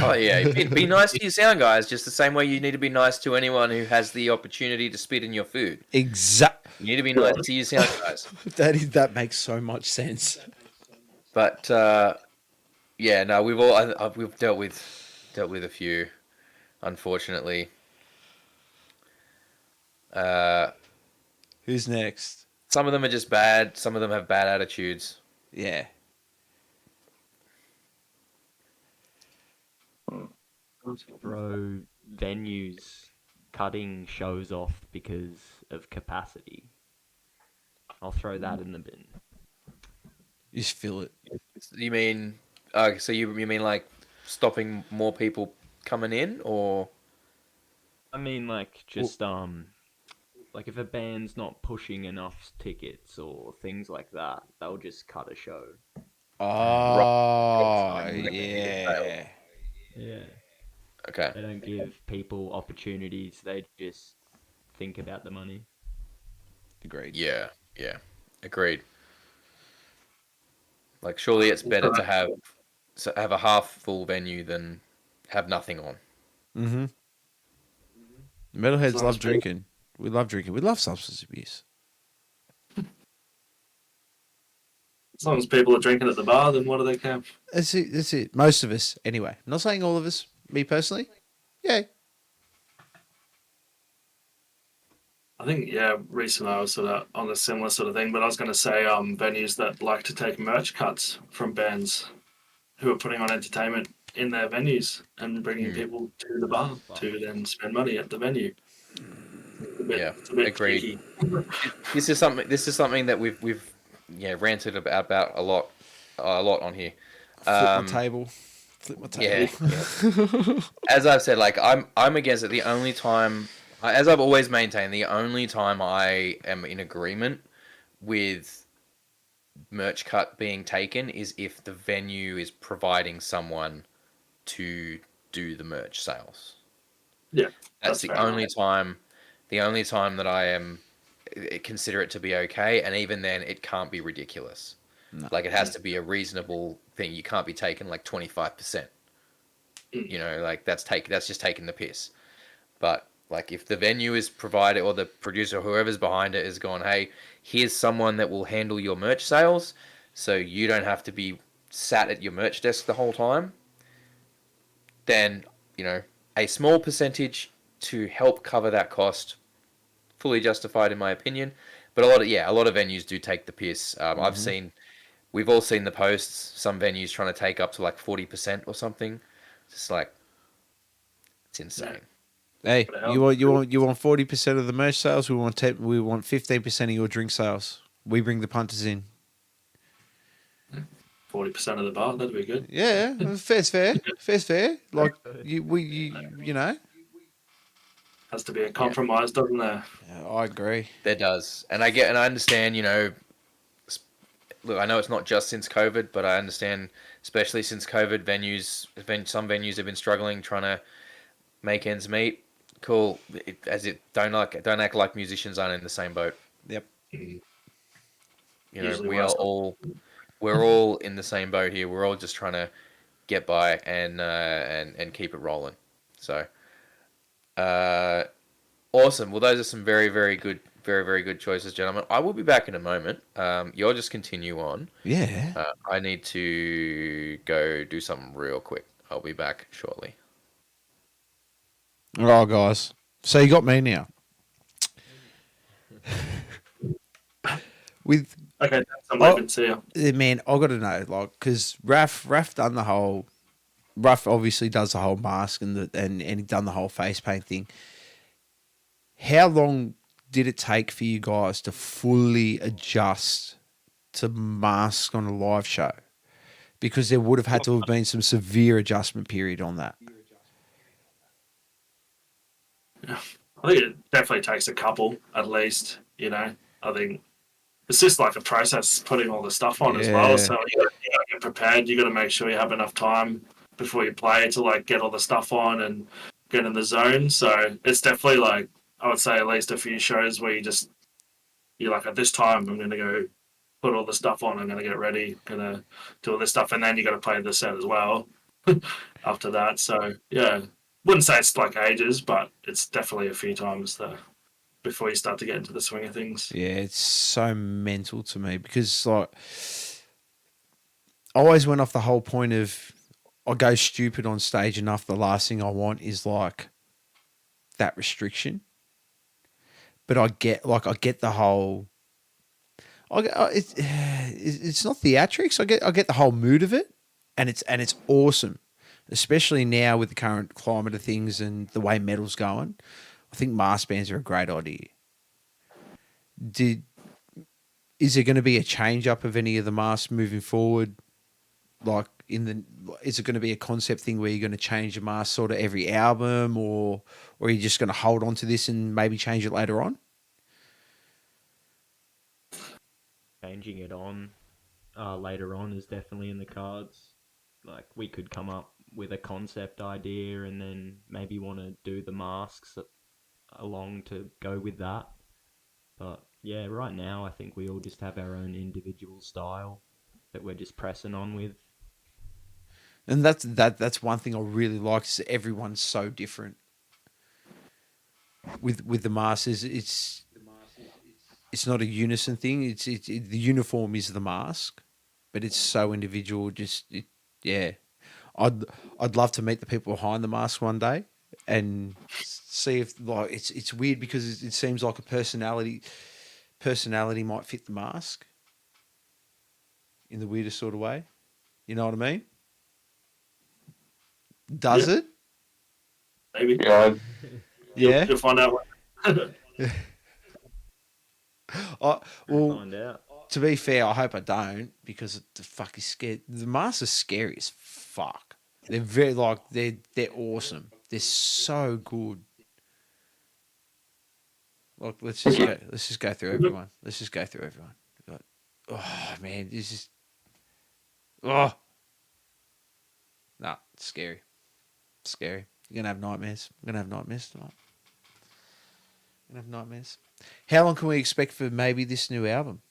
Oh, yeah. Be nice to your sound guys, just the same way you need to be nice to anyone who has the opportunity to spit in your food. Exactly. You need to be nice to your sound guys. That makes so much sense. But, yeah, no, we've dealt with a few, unfortunately. Who's next? Some of them are just bad. Some of them have bad attitudes. Yeah. Bro, venues cutting shows off because of capacity. I'll throw that in the bin. You just feel it. You mean, so you mean like stopping more people coming in, or? I mean, like, just, like if a band's not pushing enough tickets or things like that, they'll just cut a show. Oh, yeah. Yeah. Okay. They don't give people opportunities. They just think about the money. Agreed. Yeah. Agreed. Like, surely it's better to have a half full venue than have nothing on. Mm-hmm. Metalheads love drinking. We love drinking. We love substance abuse. As long as people are drinking at the bar, then what do they care? That's it. Most of us, anyway. I'm not saying all of us. Me personally, yeah. I think, recently I was sort of on a similar sort of thing, but I was going to say venues that like to take merch cuts from bands who are putting on entertainment in their venues and bringing people to the bar to then spend money at the venue. Agreed. This is something that we've ranted about a lot on here. Flip my table. Yeah. As I've said, like I'm against it. The only time, as I've always maintained, the only time I am in agreement with merch cut being taken is if the venue is providing someone to do the merch sales. Yeah, that's the only time. The only time that I consider it to be okay, and even then, it can't be ridiculous. No. Like, it has to be a reasonable thing. You can't be taking like 25%. You know, like that's just taking the piss. But like, if the venue is provided, or the producer, whoever's behind it, is going, hey, here's someone that will handle your merch sales, so you don't have to be sat at your merch desk the whole time, then, you know, a small percentage to help cover that cost, fully justified in my opinion. But a lot of venues do take the piss. We've all seen the posts. Some venues trying to take up to like 40% or something. Just like, it's insane. Hey, you want 40% of the merch sales? We want 15% of your drink sales. We bring the punters in. 40% of the bar, that'd be good. Yeah, fair's fair. Fair's fair. Like you know. Has to be a compromise, doesn't there? Yeah, I agree. There does, and I understand. You know, look, I know it's not just since COVID, but I understand, especially since COVID, some venues have been struggling trying to make ends meet. Cool. Don't act like musicians aren't in the same boat. Yep. You know, we're all in the same boat here. We're all just trying to get by and keep it rolling. So, awesome. Well, those are some very, very good choices, gentlemen. I will be back in a moment. You'll just continue on. Yeah. I need to go do something real quick. I'll be back shortly. All right, guys. So you got me now. Okay, I'm open to you. Man, I got to know, like, because Raph done the whole. Raph obviously does the whole mask and he done the whole face paint thing. How long did it take for you guys to fully adjust to mask on a live show? Because there would have had to have been some severe adjustment period on that. Yeah, I think it definitely takes a couple at least. You know, I think it's just like a process putting all the stuff on as well. So you got to get prepared. You got to make sure you have enough time before you play to like get all the stuff on and get in the zone. So it's definitely like, I would say at least a few shows where you're like, at this time I'm going to go put all the stuff on. I'm going to get ready, going to do all this stuff, and then you got to play the set as well after that. So yeah, wouldn't say it's like ages, but it's definitely a few times before you start to get into the swing of things. Yeah, it's so mental to me because like I always went off the whole point of I go stupid on stage enough. The last thing I want is like that restriction. But I get the whole. It's not theatrics. I get the whole mood of it, and it's awesome, especially now with the current climate of things and the way metal's going. I think mask bands are a great idea. Is there going to be a change up of any of the masks moving forward? Like is it going to be a concept thing where you're going to change the mask sort of every album, or are you just going to hold on to this and maybe change it later on? Changing it on later on is definitely in the cards. Like, we could come up with a concept idea and then maybe want to do the masks along to go with that. But yeah, right now I think we all just have our own individual style that we're just pressing on with. And that's one thing I really like is everyone's so different. With the masks, it's not a unison thing. The uniform is the mask, but it's so individual. I'd love to meet the people behind the mask one day and see if like it's weird because it seems like a personality might fit the mask in the weirdest sort of way. You know what I mean? Does it? Maybe. Yeah. Yeah. You'll find out. Find out. To be fair, I hope I don't because the fuck is scared. The masks are scary as fuck. They're they're awesome. They're so good. Look, let's just go through everyone. Oh man, this is oh nah, it's scary. It's scary. You're gonna have nightmares. I'm gonna have nightmares tonight. I'm gonna have nightmares. How long can we expect for maybe this new album?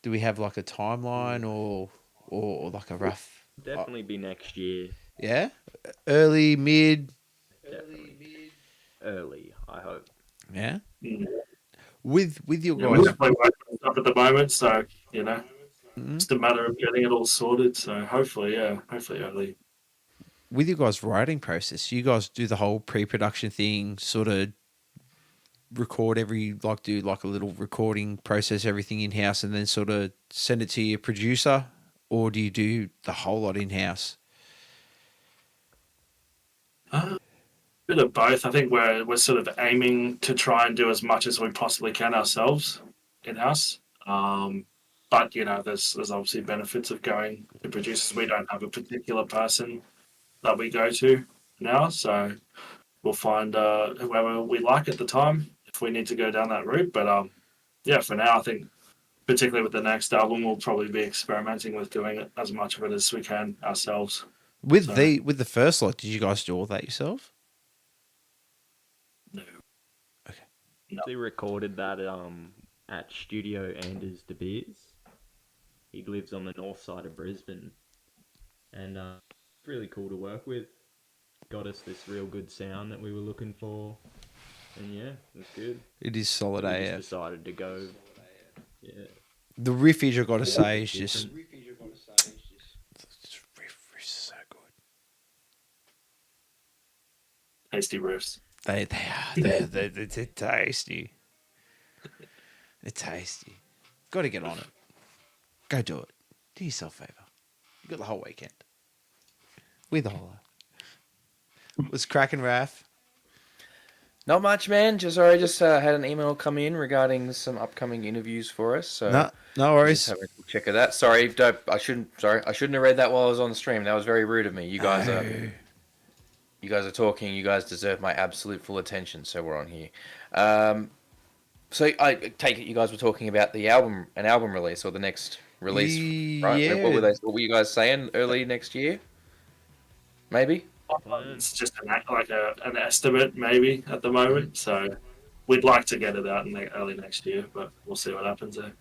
Do we have like a timeline or like a rough? Definitely be next year. Yeah, early, mid. Definitely. Early, I hope. Yeah, Mm. with your Yeah, we're guys. definitely working on stuff at the moment, so Mhm. just a matter of getting it all sorted. So hopefully early. With your guys' writing process, you guys do the whole pre-production thing, sort of record do like a little recording process, everything in house, and then sort of send it to your producer, or do you do the whole lot in house? Bit of both. I think we're sort of aiming to try and do as much as we possibly can ourselves in house. But there's obviously benefits of going to producers. We don't have a particular person that we go to now, so we'll find whoever we like at the time if we need to go down that route. But yeah, for now, I think particularly with the next album, we'll probably be experimenting with doing it as much of it as we can ourselves. With So, the first lot, did you guys do all that yourself? no. Okay. No. They recorded that at Studio Anders De Beers. He lives on the north side of Brisbane, and really cool to work with. Got us this real good sound that we were looking for, and yeah, it was good. It is solid We AF. just decided to go. Yeah. The riffage, I got to say, is just riff is so good. Tasty riffs. They are they're tasty. They're tasty. Got to get on it. Go do it. Do yourself a favour. You got the whole weekend. With Holler. Was cracking, Raph? Not much, man. Just had an email come in regarding some upcoming interviews for us. So no worries. just have a check of that. Sorry, I shouldn't have read that while I was on the stream. That was very rude of me. You guys are talking. You guys deserve my absolute full attention. So we're on here. So I take it you guys were talking about an album release or the next release, right? Yeah. What were you guys saying? Early next year, maybe. It's just an estimate, maybe at the moment. So we'd like to get it out in early next year, but we'll see what happens there.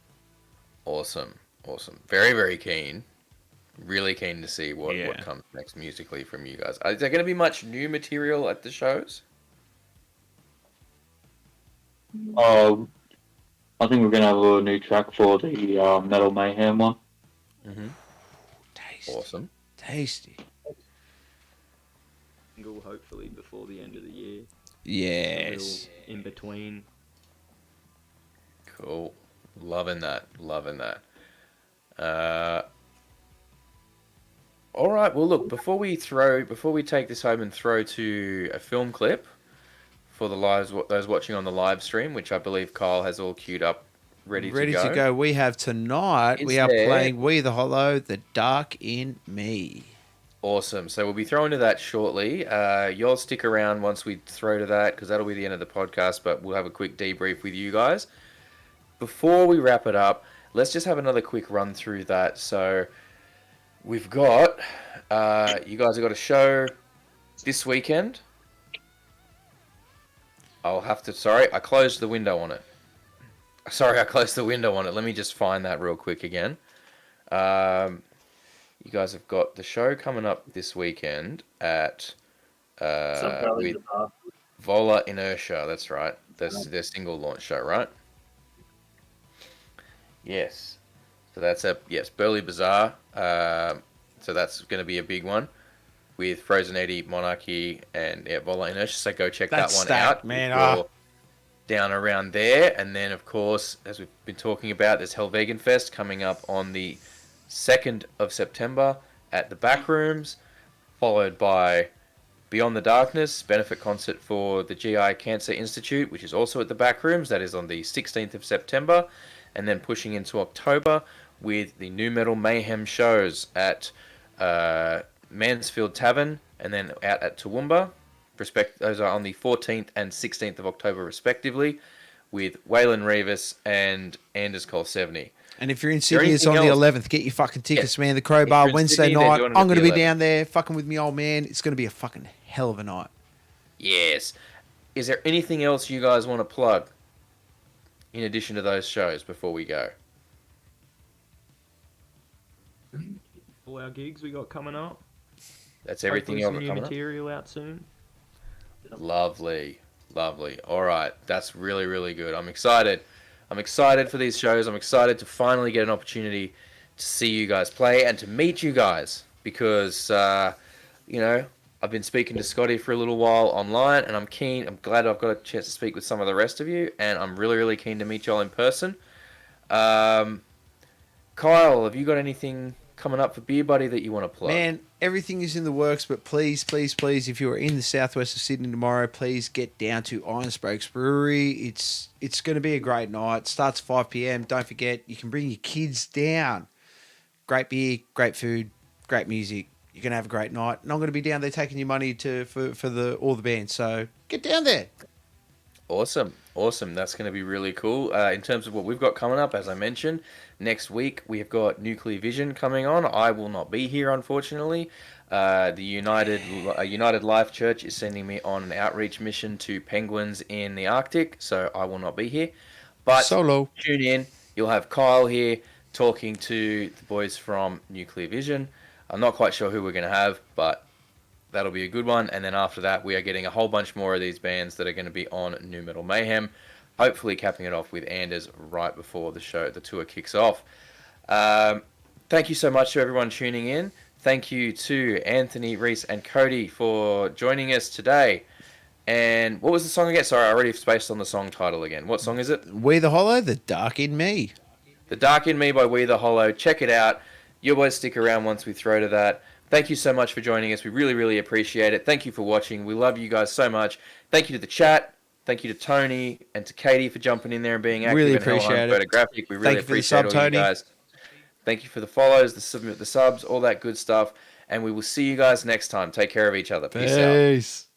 Awesome. Very, very keen. Really keen to see what comes next musically from you guys. Is there going to be much new material at the shows? I think we're gonna have a new track for the Metal Mayhem one. Mm-hmm. Tasty. Awesome. Tasty. Single hopefully before the end of the year. Yes. In between. Cool. Loving that. All right. Well, look. Before we take this home and throw to a film clip for those watching on the live stream, which I believe Kyle has all queued up, ready to go. We have tonight. We are playing We the Hollow, The Dark in Me. Awesome. So we'll be throwing to that shortly. You'll stick around once we throw to that because that'll be the end of the podcast. But we'll have a quick debrief with you guys before we wrap it up. Let's just have another quick run through that. So we've got you guys have got a show this weekend. I closed the window on it. Let me just find that real quick again. You guys have got the show coming up this weekend at with Vola Inertia. That's right. That's their single launch show, right? Yes. So that's Burley Bazaar. So that's going to be a big one with Frozen Eddie, Monarchy, and Vola Inertia. So go check that one out, man. Down around there, and then of course, as we've been talking about, there's Helvegan Fest coming up on the 2nd of September at the Backrooms, followed by Beyond the Darkness benefit concert for the GI Cancer Institute, which is also at the Backrooms. That is on the 16th of September, and then pushing into October with the Nu Metal Mayhem shows at Mansfield Tavern and then out at Toowoomba. Those are on the 14th and 16th of October, respectively, with Waylon Revis and Anders Cole 70. And if you're in Sydney, it's on the 11th. Get your fucking tickets, man. The If Crowbar, you're in Wednesday Sydney, they're night. doing it I'm at going to the be 11th. down there fucking with me old man. It's going to be a fucking hell of a night. Yes. Is there anything else you guys want to plug in addition to those shows before we go? All our gigs we got coming up. That's everything Hopefully you some got new coming up? material out soon. Lovely. Lovely. All right. That's really, really good. I'm excited. I'm excited for these shows. I'm excited to finally get an opportunity to see you guys play and to meet you guys because, you know, I've been speaking to Scotty for a little while online and I'm keen. I'm glad I've got a chance to speak with some of the rest of you and I'm really, really keen to meet y'all in person. Kyle, have you got anything coming up for Beer Buddy that you want to plug? Man, everything is in the works, but please, please, please, if you are in the southwest of Sydney tomorrow, please get down to Iron Spokes Brewery. It's going to be a great night. It starts 5 p.m. Don't forget, you can bring your kids down. Great beer, great food, great music. You're going to have a great night. And I'm going to be down there taking your money for all the bands. So get down there. Awesome. That's going to be really cool. In terms of what we've got coming up, as I mentioned, next week we've got Nuclear Vision coming on. I will not be here, unfortunately. The United Life Church is sending me on an outreach mission to penguins in the Arctic, so I will not be here. But Solo. Tune in. You'll have Kyle here talking to the boys from Nuclear Vision. I'm not quite sure who we're going to have, but that'll be a good one. And then after that, we are getting a whole bunch more of these bands that are going to be on New Metal Mayhem. Hopefully capping it off with Anders right before the tour kicks off. Thank you so much to everyone tuning in. Thank you to Anthony, Reese, and Cody for joining us today. And what was the song again? Sorry, I already spaced on the song title again. What song is it? We the Hollow, The Dark in Me. The Dark in Me by We the Hollow. Check it out. Your boys stick around once we throw to that. Thank you so much for joining us. We really, really appreciate it. Thank you for watching. We love you guys so much. Thank you to the chat. Thank you to Tony and to Katie for jumping in there and being active. Really in Hellhound appreciate it. Photographic. We really appreciate all you guys. Thank you for the follows, the subs, all that good stuff. And we will see you guys next time. Take care of each other. Peace out.